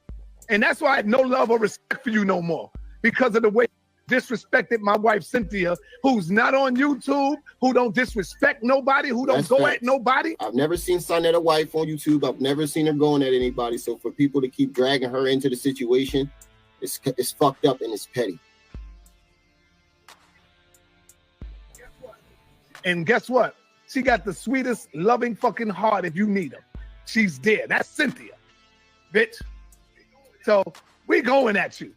And that's why I have no love or respect for you no more because of the way you disrespected my wife Cynthia, who's not on YouTube, who don't disrespect nobody, who don't go at nobody. I've never seen Sarnetta wife on YouTube. I've never seen her going at anybody. So for people to keep dragging her into the situation, it's fucked up and it's petty. And guess what? She got the sweetest, loving fucking heart if you need her. She's there. That's Cynthia, bitch. So we going at you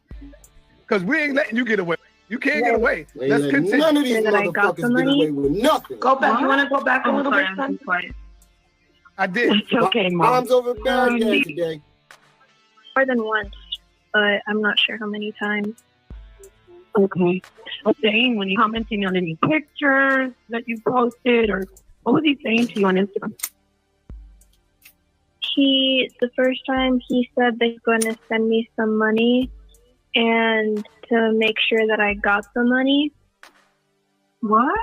because we ain't letting you get away. You can't get away. Let's continue. None of these motherfuckers get away with nothing. Go back. You want to go back a little bit, son? I did. It's okay, Mom. Mom's over Baghdad today. More than once, but I'm not sure how many times. Okay. What's saying when you commenting on any pictures that you posted, or what was he saying to you on Instagram? The first time he said that he's going to send me some money and to make sure that I got the money. What?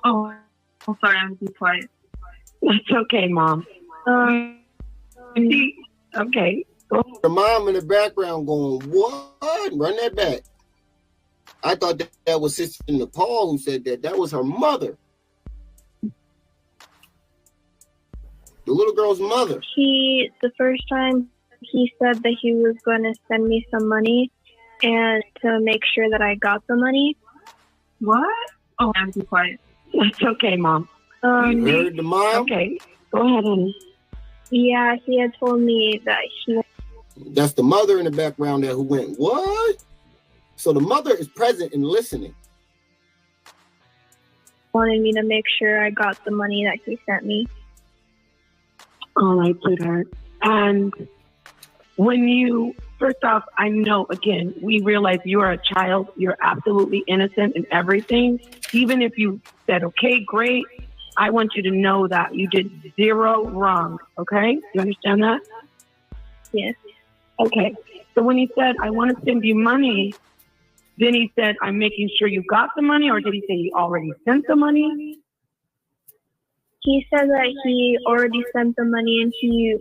Oh, I'm sorry, I'm too quiet. That's okay, Mom. Okay. The mom in the background going, what? Run that back. I thought that was Sister Nepal who said that. That was her mother. The little girl's mother. The first time he said that he was going to send me some money and to make sure that I got the money. What? Oh, I'm too quiet. That's okay, Mom. You heard the mom? Okay. Go ahead, honey. Yeah, he had told me that That's the mother in the background there who went, what? So the mother is present and listening. Wanted me to make sure I got the money that he sent me. All right, sweetheart. And when you, first off, I know, again, we realize you are a child. You're absolutely innocent in everything. Even if you said, okay, great, I want you to know that you did zero wrong, okay? You understand that? Yes. Okay. So when he said, I want to send you money, then he said, I'm making sure you got the money, or did he say he already sent the money? He said that he already sent the money and he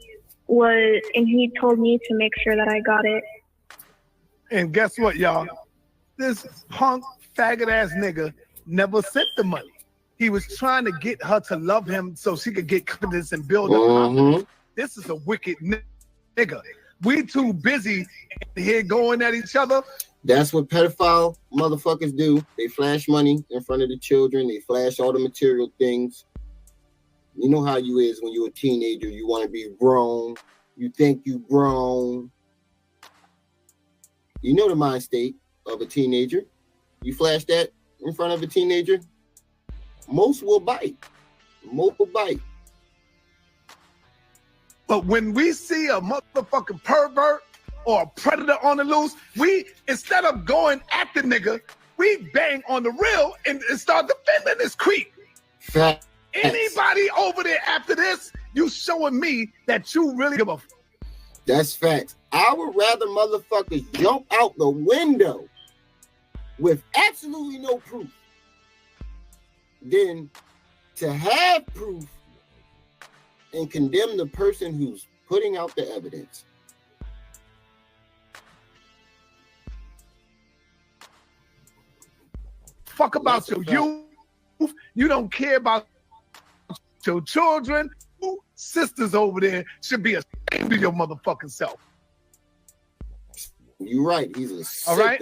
told me to make sure that I got it. And guess what, y'all? This punk faggot ass nigga never sent the money. He was trying to get her to love him so she could get confidence and build up confidence. This is a wicked nigga. We too busy here going at each other. That's what pedophile motherfuckers do. They flash money in front of the children. They flash all the material things. You know how you is when you're a teenager. You want to be grown. You think you grown. You know the mind state of a teenager. You flash that in front of a teenager, most will bite. Motorbike. But when we see a motherfucking pervert or a predator on the loose, we, instead of going at the nigga, we bang on the real and start defending this creep. Facts. Anybody over there after this, you showing me that you really give a f. That's facts. I would rather motherfuckers jump out the window with absolutely no proof than to have proof and condemn the person who's putting out the evidence. Fuck about That's a your youth. You don't care about your children. You sisters over there should be ashamed of your motherfucking self. You're right. He's a sicko. All right?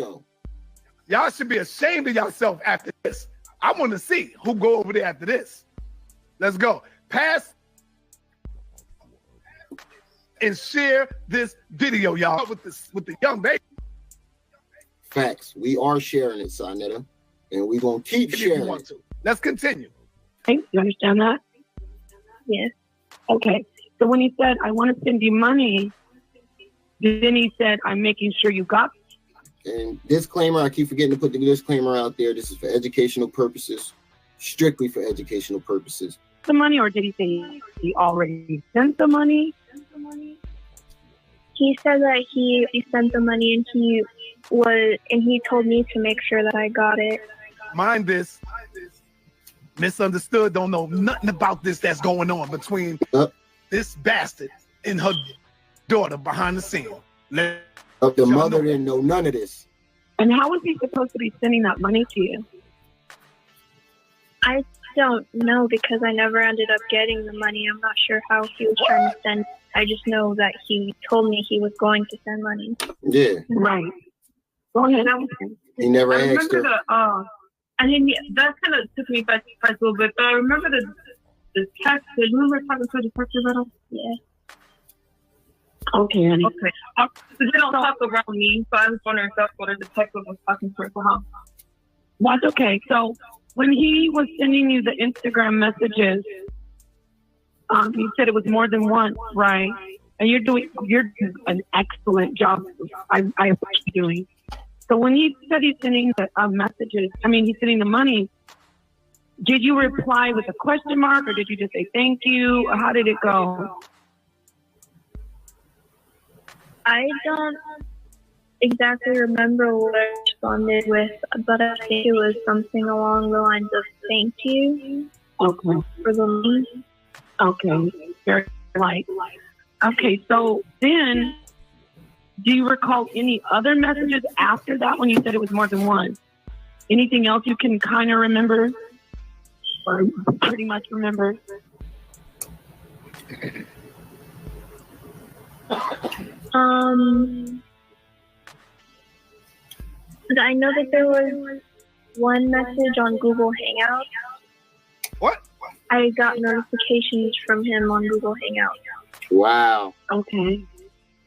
Y'all should be ashamed of yourself after this. I want to see who go over there after this. Let's go. Pass and share this video, y'all, with the young baby. Facts. We are sharing it, Sonetta, and we're gonna keep If you sharing want it. to. Let's continue. Okay, you understand that? Yes. Okay. So when he said, I want to send you money, then he said, I'm making sure you got it. And disclaimer, I keep forgetting to put the disclaimer out there. This is for educational purposes, strictly for educational purposes. The money, or did he say he already sent the money? He said that he sent the money and he told me to make sure that I got it. Mind this. Misunderstood. Don't know nothing about this that's going on between this bastard and her daughter behind the scene. The mother didn't know none of this. And how was he supposed to be sending that money to you? I don't know because I never ended up getting the money. I'm not sure how he was trying to send. I just know that he told me he was going to send money. Yeah. Right. Go ahead. He never I asked her. remember and then that kind of took me back a little bit, but I remember the text. Do you remember talking to the text about? Yeah. Okay, honey. Okay. So they don't talk around me, so I was wondering if that's what the text was talking to her for. That's okay. So when he was sending you the Instagram messages, you said it was more than once, right? And you're doing an excellent job. I appreciate you doing. So when he said he's sending the messages, he's sending the money, did you reply with a question mark, or did you just say thank you? Or how did it go? I don't exactly remember what I responded with, but I think it was something along the lines of thank you. Okay. For the money. Okay. Very light. Okay, so then do you recall any other messages after that when you said it was more than one? Anything else you can kind of remember? Or pretty much remember? I know that there was one message on Google Hangout. What? I got notifications from him on Google Hangout. Wow. Okay.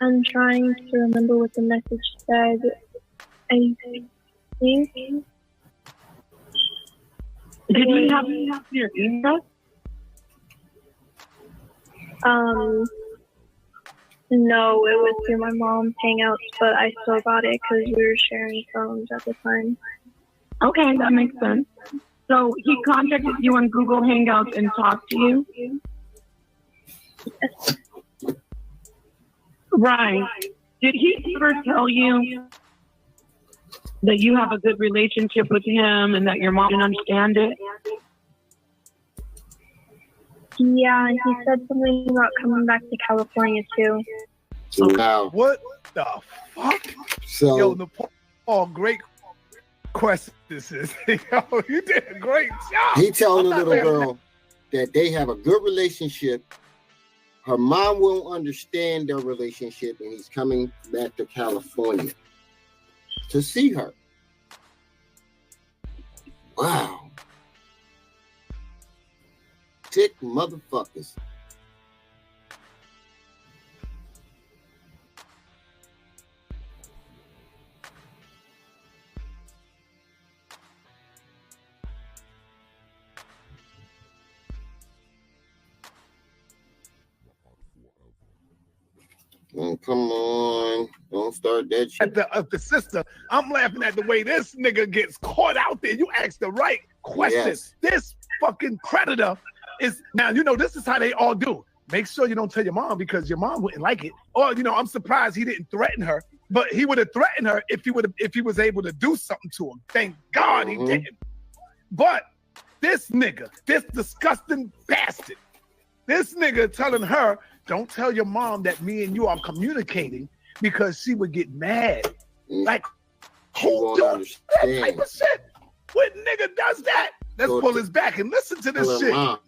I'm trying to remember what the message said. I think. Did he have your email? No, it was through my mom's Hangouts, but I still got it because we were sharing phones at the time. Okay, that makes sense. So he contacted you on Google Hangouts and talked to you? Yes. Right. Did he ever tell you that you have a good relationship with him and that your mom didn't understand it? Yeah, and he said something about coming back to California too. Wow. What the fuck? So, Yo, Nepal, great question this is. Yo, you did a great job. he telling the little girl that they have a good relationship. Her mom won't understand their relationship, and he's coming back to California to see her. Wow. Sick motherfuckers. Oh, come on. Don't start that shit. Of the sister. I'm laughing at the way this nigga gets caught out there. You ask the right question. Yes. This fucking predator is now, you know, this is how they all do. Make sure you don't tell your mom because your mom wouldn't like it. Or, you know, I'm surprised he didn't threaten her, but he would have threatened her if he was able to do something to him. Thank God he didn't. But this nigga, this disgusting bastard, this nigga telling her, don't tell your mom that me and you are communicating because she would get mad. Like, who does that type of shit? What nigga does that? Let's pull his back and listen to this shit.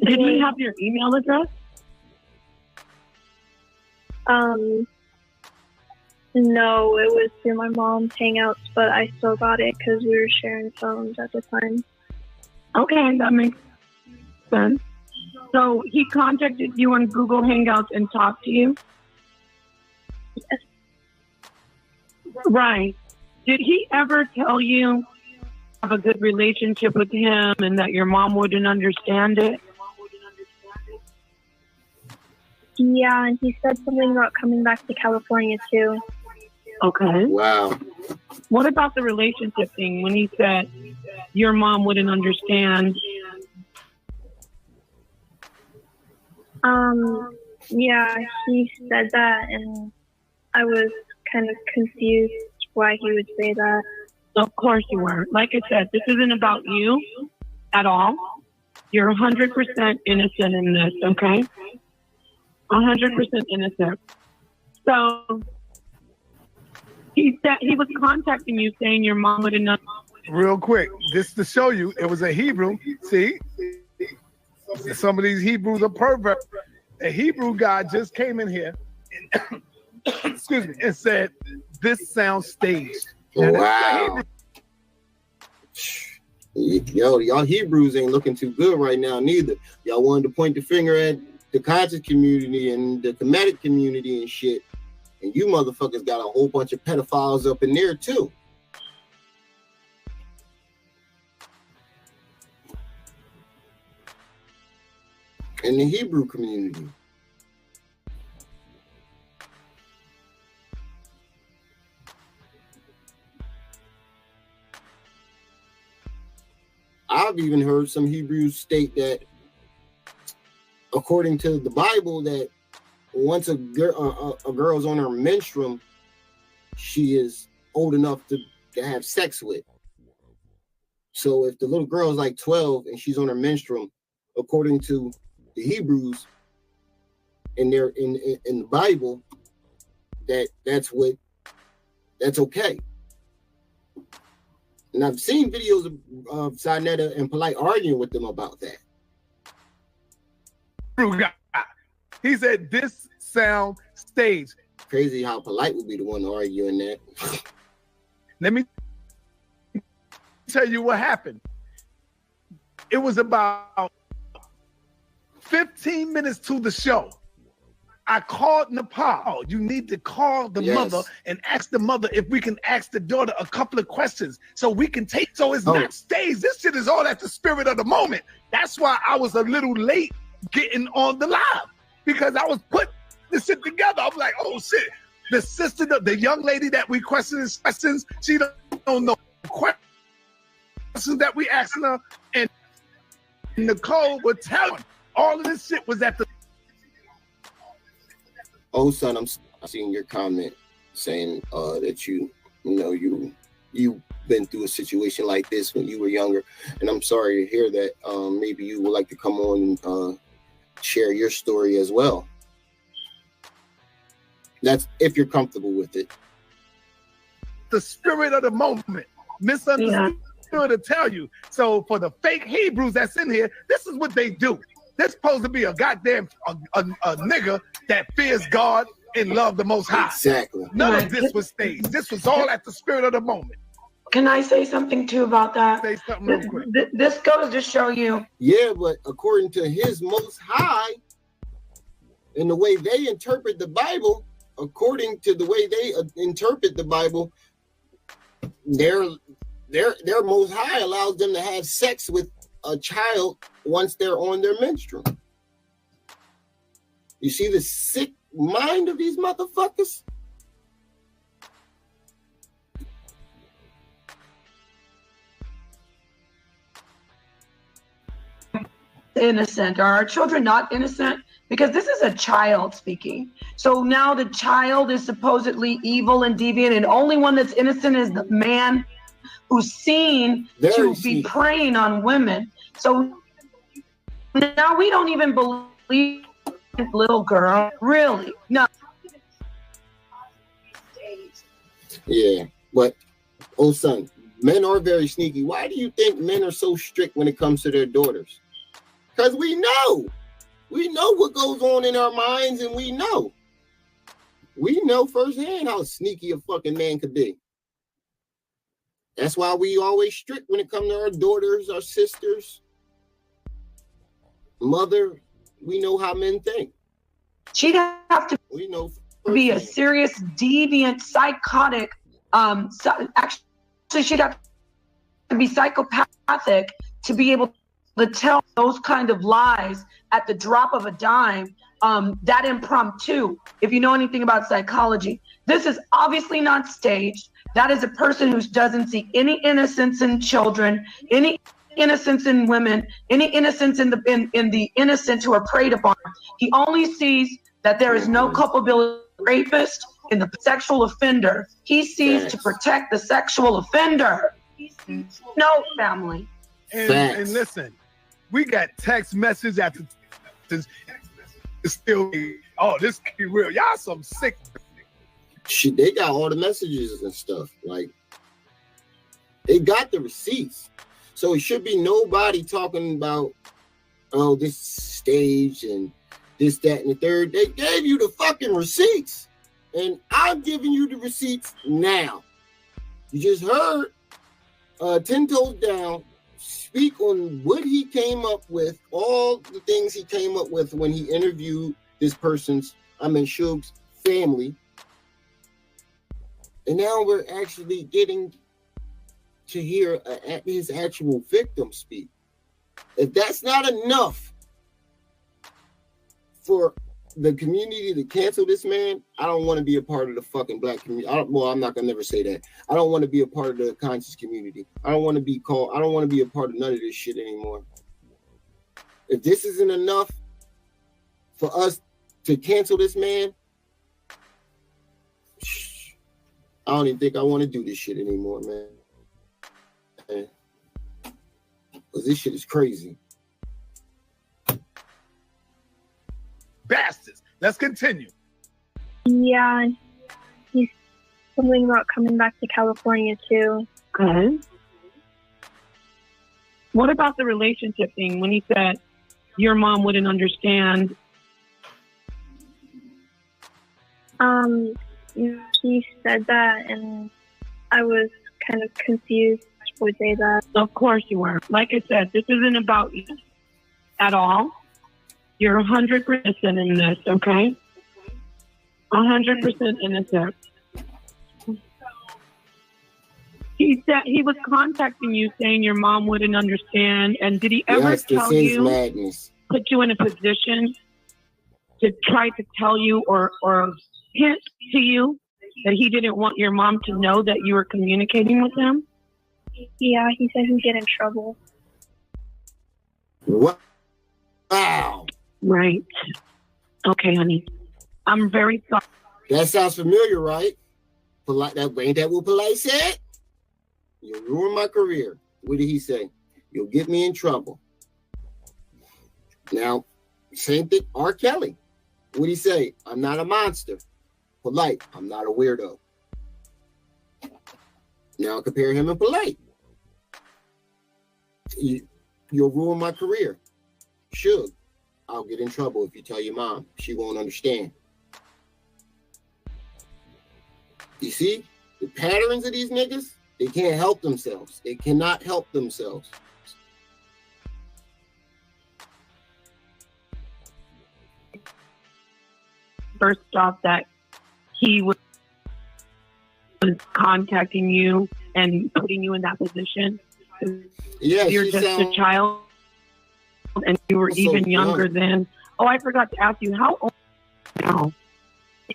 Did he have your email address? No, it was through my mom's Hangouts, but I still got it because we were sharing phones at the time. Okay, that makes sense. So he contacted you on Google Hangouts and talked to you? Yes. Right. Did he ever tell you have a good relationship with him and that your mom wouldn't understand it? Yeah, and he said something about coming back to California too. Okay. Wow. What about the relationship thing when he said your mom wouldn't understand? Yeah, he said that and I was kind of confused why he would say that. Of course you were. Like I said, this isn't about you at all. You're 100% innocent in this, okay? 100% innocent. So he said he was contacting you saying your mom would not. Real quick, just to show you, it was a Hebrew. See, some of these Hebrews are perverts. A Hebrew guy just came in here, and, excuse me, and said, "This sounds staged." Wow. Yo, y'all Hebrews ain't looking too good right now neither. Y'all wanted to point the finger at the conscious community and the comedic community and shit. And you motherfuckers got a whole bunch of pedophiles up in there too. In the Hebrew community. I've even heard some Hebrews state that, according to the Bible, that once a girl's on her menstruum, she is old enough to have sex with. So if the little girl's like 12 and she's on her menstruum, according to the Hebrews in the Bible, that's okay. And I've seen videos of Sinetta and Polite arguing with them about that. He said, "This sound staged." Crazy how Polite would be the one arguing that. Let me tell you what happened. It was about 15 minutes to the show. I called Nepal. You need to call the mother and ask the mother if we can ask the daughter a couple of questions so we can take. So it's not staged. This shit is all at the spirit of the moment. That's why I was a little late getting on the live because I was putting this shit together. I'm like, oh shit. The sister, the young lady that we questioning questions, she don't know questions that we asking her, and Nicole would tell him all of this shit was at the. Oh, son, I'm seeing your comment saying that you've been through a situation like this when you were younger, and I'm sorry to hear that. Maybe you would like to come on and share your story as well. That's if you're comfortable with it. The spirit of the moment, misunderstood to tell you. So for the fake Hebrews that's in here, this is what they do. They're supposed to be a goddamn a nigga that fears God and love the Most High. Exactly. None of this was staged. This was all at the spirit of the moment. Can I say something too about that? Say something real quick. This goes to show you. Yeah, but according to His Most High, and the way they interpret the Bible, according to the way they interpret the Bible, their Most High allows them to have sex with a child once they're on their menstruum. You see the sick mind of these motherfuckers? Innocent. Are our children not innocent? Because this is a child speaking. So now the child is supposedly evil and deviant, and only one that's innocent is the man who's seen to be preying on women. So now we don't even believe this little girl. Really? No. Yeah, but oh son, men are very sneaky. Why do you think men are so strict when it comes to their daughters? Because we know what goes on in our minds, and we know firsthand how sneaky a fucking man could be. That's why we always strict when it comes to our daughters, our sisters, mother. We know how men think. She'd have to be a serious deviant, psychotic. Actually, she'd have to be psychopathic to be able to tell those kind of lies at the drop of a dime, that impromptu. If you know anything about psychology, this is obviously not staged. That is a person who doesn't see any innocence in children, any innocence in women, any innocence in the innocent who are preyed upon. He only sees that there is no culpability rapist in the sexual offender. He sees to protect the sexual offender. No family. And listen, we got text messages after it's still, oh, this can't be real. Y'all some sick. Shit, they got all the messages and stuff. Like, they got the receipts. So it should be nobody talking about, oh, this stage and this, that, and the third. They gave you the fucking receipts. And I'm giving you the receipts now. You just heard 10 Toes Down speak on what he came up with, all the things he came up with when he interviewed this person's, Suge's family. And now we're actually getting to hear his actual victim speak. If that's not enough for the community to cancel this man, I don't want to be a part of the fucking black community. I'm not gonna never say that. I don't want to be a part of the conscious community. I don't want to be a part of none of this shit anymore. If this isn't enough for us to cancel this man, I don't even think I want to do this shit anymore, man. Because this shit is crazy. Bastards. Let's continue. Yeah, he's something about coming back to California too. Okay. What about the relationship thing when he said your mom wouldn't understand? He said that, and I was kind of confused with that. Of course you were. Like I said, this isn't about you at all. You're 100% in this, okay? 100% innocent. He said he was contacting you saying your mom wouldn't understand. And did he ever tell you, madness. Put you in a position to try to tell you or hint to you that he didn't want your mom to know that you were communicating with him? Yeah, he said he'd get in trouble. What? Wow. Right. Okay, honey. I'm very sorry. That sounds familiar, right? Polite, ain't that what Polite said? You'll ruin my career. What did he say? You'll get me in trouble. Now, same thing, R. Kelly. What did he say? I'm not a monster. Polite, I'm not a weirdo. Now compare him and Polite. You'll ruin my career. Suge, I'll get in trouble if you tell your mom. She won't understand. You see the patterns of these niggas? They can't help themselves. They cannot help themselves. First off, that he was contacting you and putting you in that position. Yeah, you're just a child, and you were even younger than. Oh, I forgot to ask you, how old now?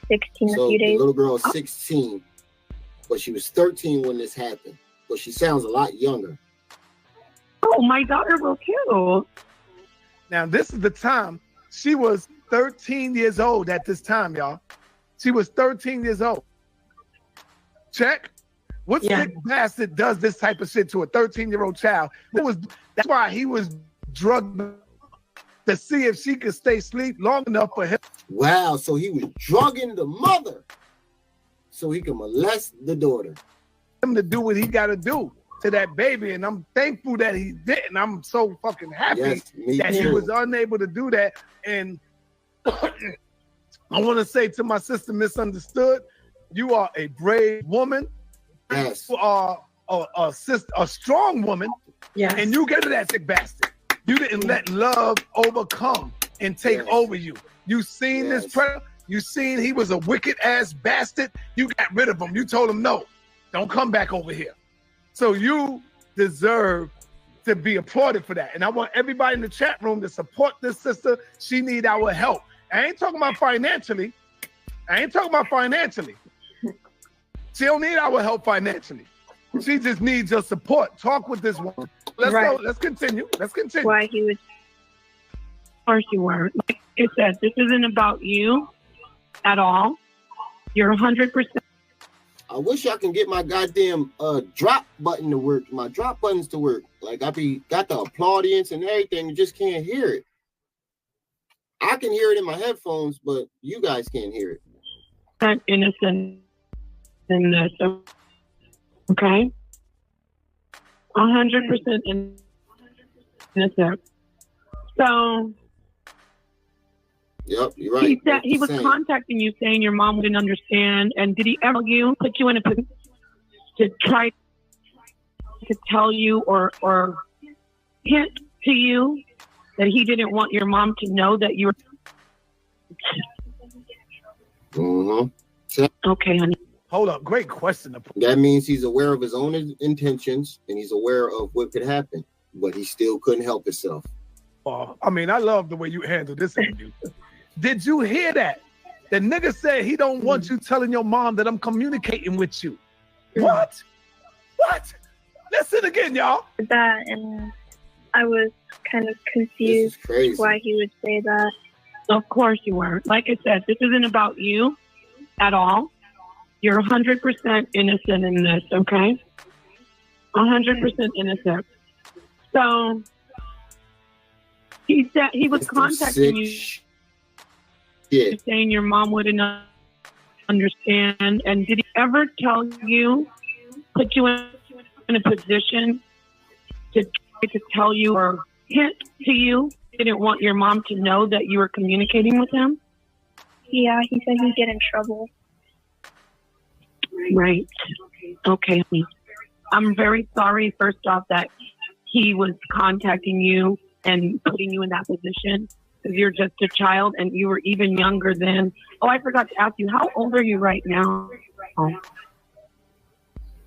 16 So a few the days. little girl is 16, but she was 13 when this happened. But she sounds a lot younger. Oh, my daughter will too. Now, this is the time. She was 13 years old at this time, y'all. She was 13 years old. Check. What sick bastard does this type of shit to a 13-year-old child? That's why he was drugged to see if she could stay asleep long enough for him. Wow, so he was drugging the mother so he could molest the daughter. Him to do what he got to do to that baby, and I'm thankful that he didn't. I'm so fucking happy that he was unable to do that. And I want to say to my sister, Misunderstood, you are a brave woman. Yes. You are a strong woman. Yes. And you get to that sick bastard. You didn't let love overcome and take over you. You seen this predator. You seen he was a wicked ass bastard. You got rid of him. You told him, no, don't come back over here. So you deserve to be applauded for that. And I want everybody in the chat room to support this sister. She need our help. I ain't talking about financially. She don't need our help financially. She just needs your support. Talk with this woman. Let's go. Let's continue. Why he was. Of course you weren't. Like I said, this isn't about you at all. You're 100%. I wish I can get my goddamn drop button to work, my drop buttons to work. Like got the applaudience and everything, you just can't hear it. I can hear it in my headphones, but you guys can't hear it. I'm innocent in this, okay? 100% innocent. So yep, you're right. He said he was contacting you saying your mom didn't understand. And did he ever put you in a position to try to tell you or hint to you that he didn't want your mom to know that you were? Okay, honey. Hold up. Great question. That means he's aware of his own intentions and he's aware of what could happen, but he still couldn't help himself. I mean, I love the way you handle this interview. Did you hear that? The nigga said he don't want you telling your mom that I'm communicating with you. What? Listen again, y'all. That, and I was kind of confused why he would say that. Of course you were. Like I said, this isn't about you at all. You're 100% innocent in this, okay? 100% innocent. So he said he was contacting you, saying your mom wouldn't understand. And did he ever tell you, put you in a position to tell you or hint to you, didn't want your mom to know that you were communicating with him? Yeah, he said he'd get in trouble. Right. Okay. I'm very sorry, first off, that he was contacting you and putting you in that position because you're just a child and you were even younger than. Oh, I forgot to ask you, how old are you right now?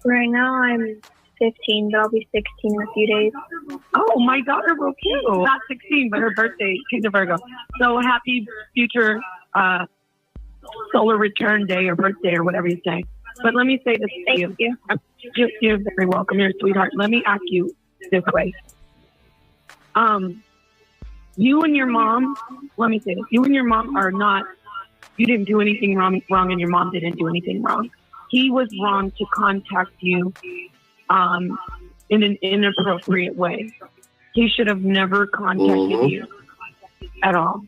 Right now, I'm 15, but I'll be 16 in a few days. Oh, my daughter will too. Not 16, but her birthday. She's a Virgo. So happy future solar return day or birthday or whatever you say. But let me say this to you. You're very welcome. You're a sweetheart. Let me ask you this way. You and your mom, let me say this. You and your mom are not, you didn't do anything wrong and your mom didn't do anything wrong. He was wrong to contact you in an inappropriate way. He should have never contacted you at all.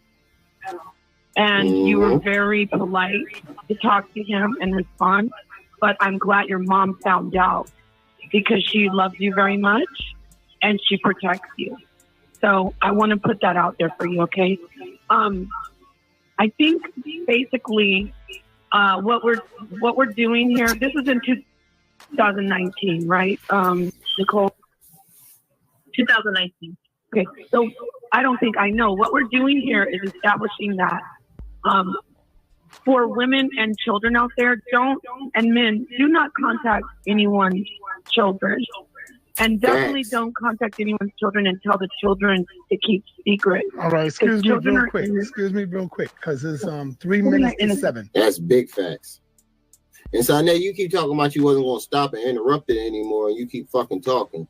And you were very polite to talk to him and respond. But I'm glad your mom found out because she loves you very much and she protects you. So I want to put that out there for you, okay? I think basically what we're doing here, this is in 2019, right, Nicole? 2019. Okay, so I don't think I know. What we're doing here is establishing that for women and children out there, and men, do not contact anyone's children. And definitely Facts. don't contact anyone's children and tell the children to keep secret. All right, excuse me children real are quick. innocent. Excuse me real quick, because it's 3 Children are minutes to innocent. 7. That's big facts. And so now you keep talking about you wasn't gonna stop and interrupt it anymore, and you keep fucking talking.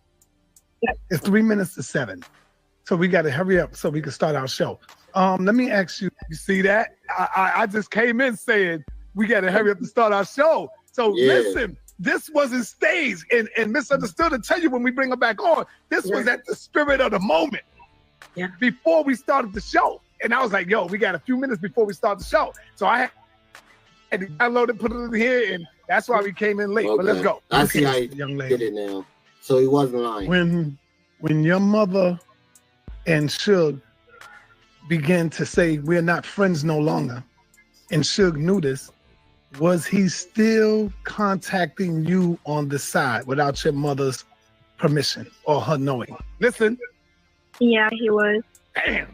It's 3 minutes to 7. So we got to hurry up so we can start our show. Let me ask you. You see that? I just came in saying we got to hurry up to start our show. So Yeah. listen, this wasn't staged and misunderstood. To tell you when we bring her back on, this was at the spirit of the moment. Yeah. Before we started the show, and I was like, "Yo, we got a few minutes before we start the show." So I had to download it, put it in here, and that's why we came in late. But let's go. I see how Okay, you young did lady. it now. So he wasn't lying. When your mother and Suge began to say we're not friends no longer, and Suge knew this, was he still contacting you on the side without your mother's permission or her knowing? Listen. Yeah, he was. Damn.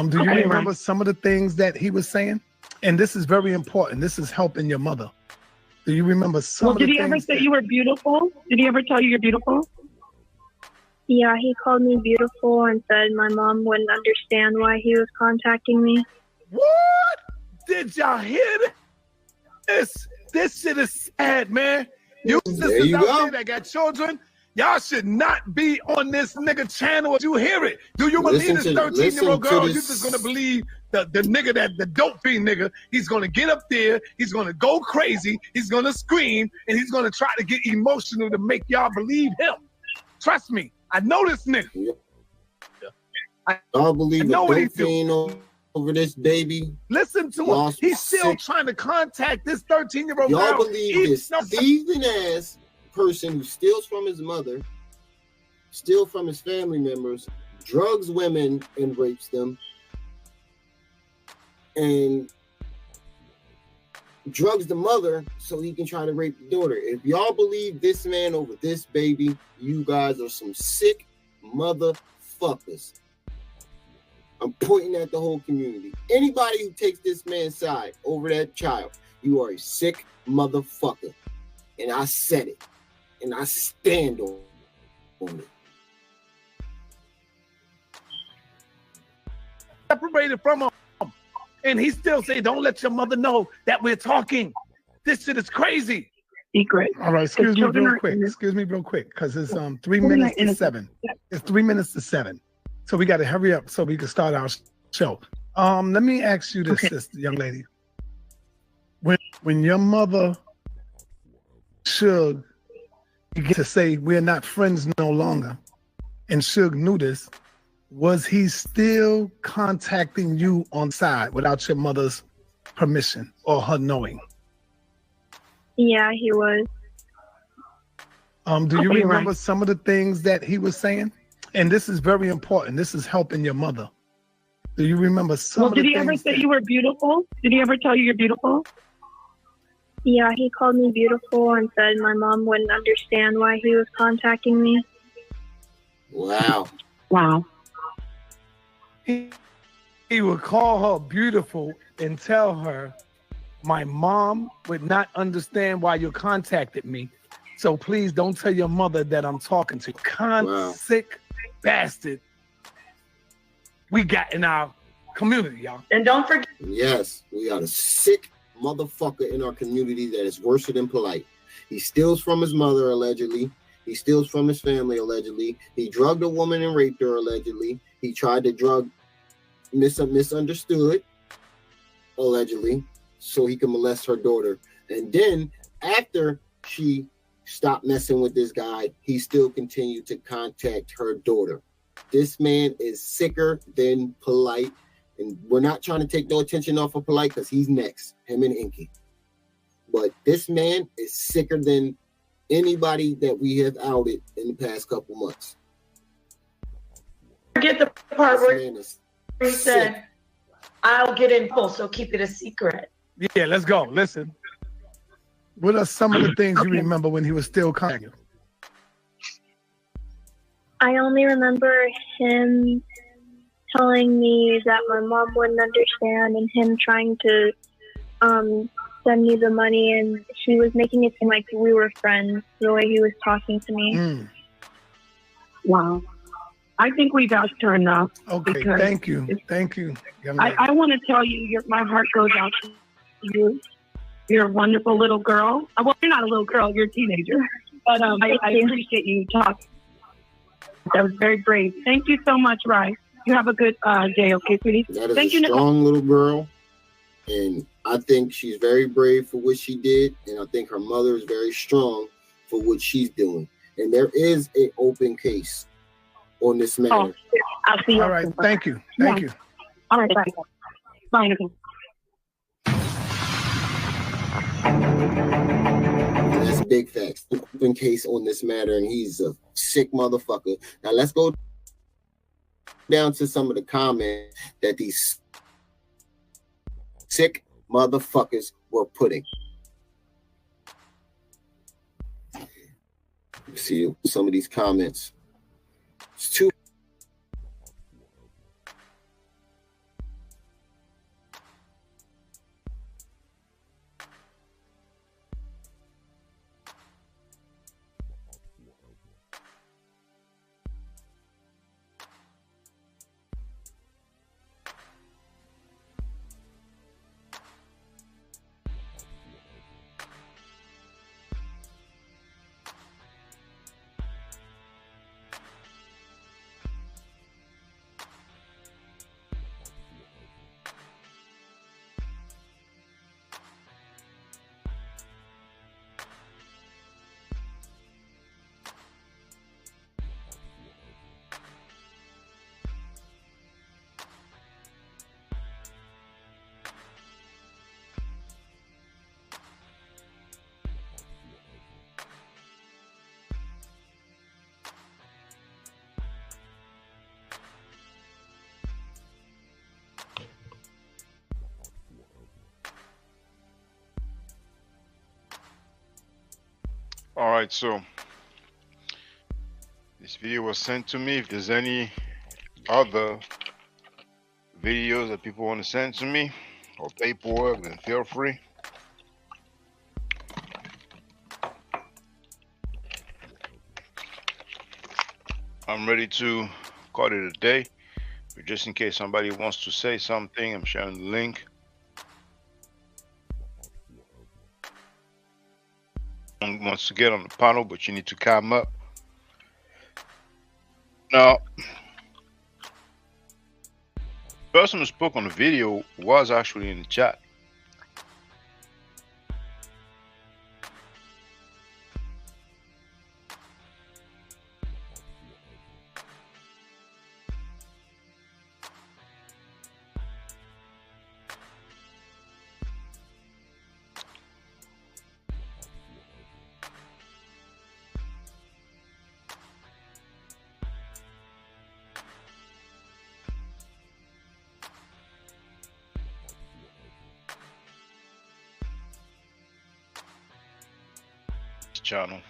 Do you Okay, remember some of the things that he was saying? And this is very important. This is helping your mother. Do you remember some Well, of the did he ever things? say you were beautiful? Did he ever tell you you're beautiful? Yeah, he called me beautiful and said my mom wouldn't understand why he was contacting me. What? Did y'all hear this? This shit is sad, man. You sisters you out go. there that got children, y'all should not be on this nigga channel. You hear it? Do you believe Listen this to- 13-year-old listen to girl? You this- just gonna believe the nigga that the dope fiend nigga? He's gonna get up there. He's gonna go crazy. He's gonna scream, and he's gonna try to get emotional to make y'all believe him. Trust me, I know this nigga. Y'all believe I a know what he dope do. fiend over this baby? Listen to Y'all him. He's still sick. trying to contact this 13-year-old Y'all girl. believe even this though- thieving ass person who steals from his mother, steals from his family members, drugs women and rapes them, and drugs the mother so he can try to rape the daughter. If y'all believe this man over this baby, you guys are some sick motherfuckers. I'm pointing at the whole community. Anybody who takes this man's side over that child, you are a sick motherfucker. And I said it. And I stand on it. Separated from him. And he still say, don't let your mother know that we're talking. This shit is crazy. Secret. All right, excuse me children real are quick. innocent. Excuse me real quick, because it's 3 Children minutes are to innocent. 7. It's 3 minutes to 7. So we got to hurry up so we can start our show. Let me ask you this, Okay. sister, young lady. When your mother Suge began to say we're not friends no longer, and Suge knew this, was he still contacting you on side without your mother's permission or her knowing? Yeah, he was. Do you Okay, remember right. some of the things that he was saying? And this is very important. This is helping your mother. Do you remember some Well, of the did he ever things say that- you were beautiful? Did he ever tell you you're beautiful? Yeah, he called me beautiful and said my mom wouldn't understand why he was contacting me. Wow. Wow. he would call her beautiful and tell her, my mom would not understand why you contacted me. So please don't tell your mother that I'm talking to. Wow. Sick bastard we got in our community, y'all. And don't forget, Yes, we got a sick motherfucker in our community that is worse than polite. He steals from his mother, allegedly. He steals from his family, allegedly. He drugged a woman and raped her, allegedly. He tried to drug misunderstood, allegedly, so he can molest her daughter. And then after she stopped messing with this guy, he still continued to contact her daughter. This man is sicker than polite. And we're not trying to take no attention off of polite because he's next, him and Inky. But this man is sicker than anybody that we have outed in the past couple months. forget the part This where man is he sick. said, I'll get in full, so keep it a secret. Yeah, let's go. Listen. What are some of the things you remember when he was still contacting you? I only remember him telling me that my mom wouldn't understand and him trying to send me the money, and he was making it seem like we were friends the way he was talking to me. Wow. I think we've asked her enough. Okay, because thank you. Thank you, young lady. I want to tell you, my heart goes out to you. You're a wonderful little girl. Well, you're not a little girl, you're a teenager. But I appreciate you talking. That was very brave. Thank you so much, Rye. You have a good day, okay, sweetie? That is Thank a you, strong little girl. And I think she's very brave for what she did. And I think her mother is very strong for what she's doing. And there is an open case on this matter. Oh, I'll see you. All right, thank you. Thank you. All right, bye. Bye, Nicole. And that's big facts. An open case on this matter, and he's a sick motherfucker. Now let's go down to some of the comments that these sick motherfuckers were putting. See some of these comments. It's too. All right, so this video was sent to me. If there's any other videos that people want to send to me or paperwork, then feel free. I'm ready to call it a day, but just in case somebody wants to say something, I'm sharing the link. Wants to get on the panel, but you need to come up. Now, the person who spoke on the video was actually in the chat. Channel.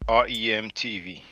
REM TV.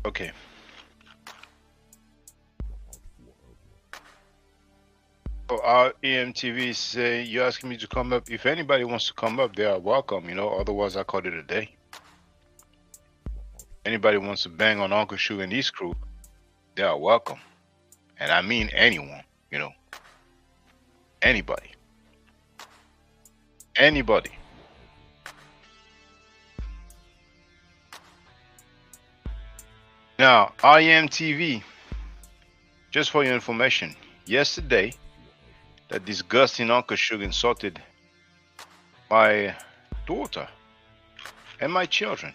Okay. So our EMTV say you're asking me to come up. If anybody wants to come up, they are welcome. You know. Otherwise, I call it a day. Anybody wants to bang on Uncle Sugar and his crew, they are welcome. And I mean anyone. You know. Anybody. Anybody. Now, IMTV, just for your information, yesterday, that disgusting Uncle Sugar insulted my daughter and my children.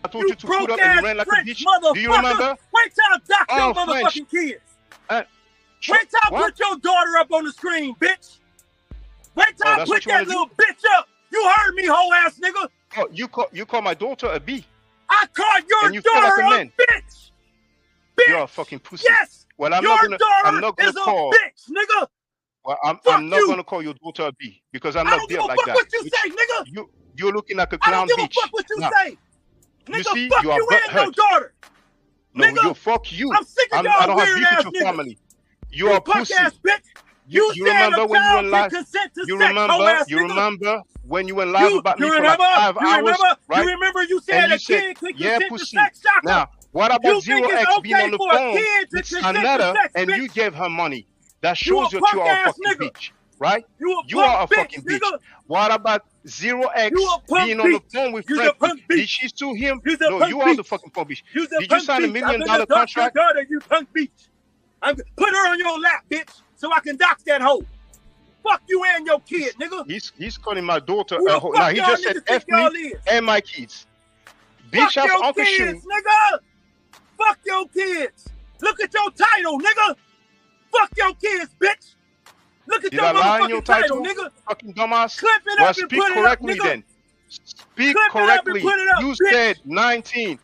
I told you to put up and you ran like a bitch. Do you remember? Wait till I dock your motherfucking kids. Wait till I put your daughter up on the screen, bitch. Wait till I put that little bitch up. You heard me, hoe ass nigga. Oh, you call my daughter a B. I called your daughter a bitch. You're a fucking pussy. Yes. Well, I'm not gonna call. Bitch, nigga. Well, I'm not gonna call your daughter a B because I'm not built like that. I don't give a fuck what you say, nigga. You're looking like a clown bitch. I don't give a fuck what you say. Nigga, you see, fuck you are you and your daughter. No, nigga, you fuck you. I'm sick of y'all I don't have weird beef ass with your niggas. family. You are pussy. Ass bitch. You remember when you went live? You remember when you went live about me for like 5 hours, right? You remember you said a kid could consent to sex, Shaka? Now, what about Zero X being on the phone with Sanetta and you gave her money? That shows that you are a fucking bitch, right? You are a fucking bitch. What about Zero X being on the phone with Frankie? Did she sue him? No, you are the fucking punk bitch. Did you sign $1 million contract? You punk bitch. Put her on your lap, bitch, so I can dox that hoe. Fuck you and your kid, nigga. He's calling my daughter a hoe. Now he just said F me and my kids. Bitch, fuck your Uncle kids, nigga. Fuck your kids. Look at your title, nigga. Fuck your kids, bitch. Look at your motherfucking title, nigga. Fucking dumbass. Clip it up and put it up, nigga. Then. Speak correctly. You said 19.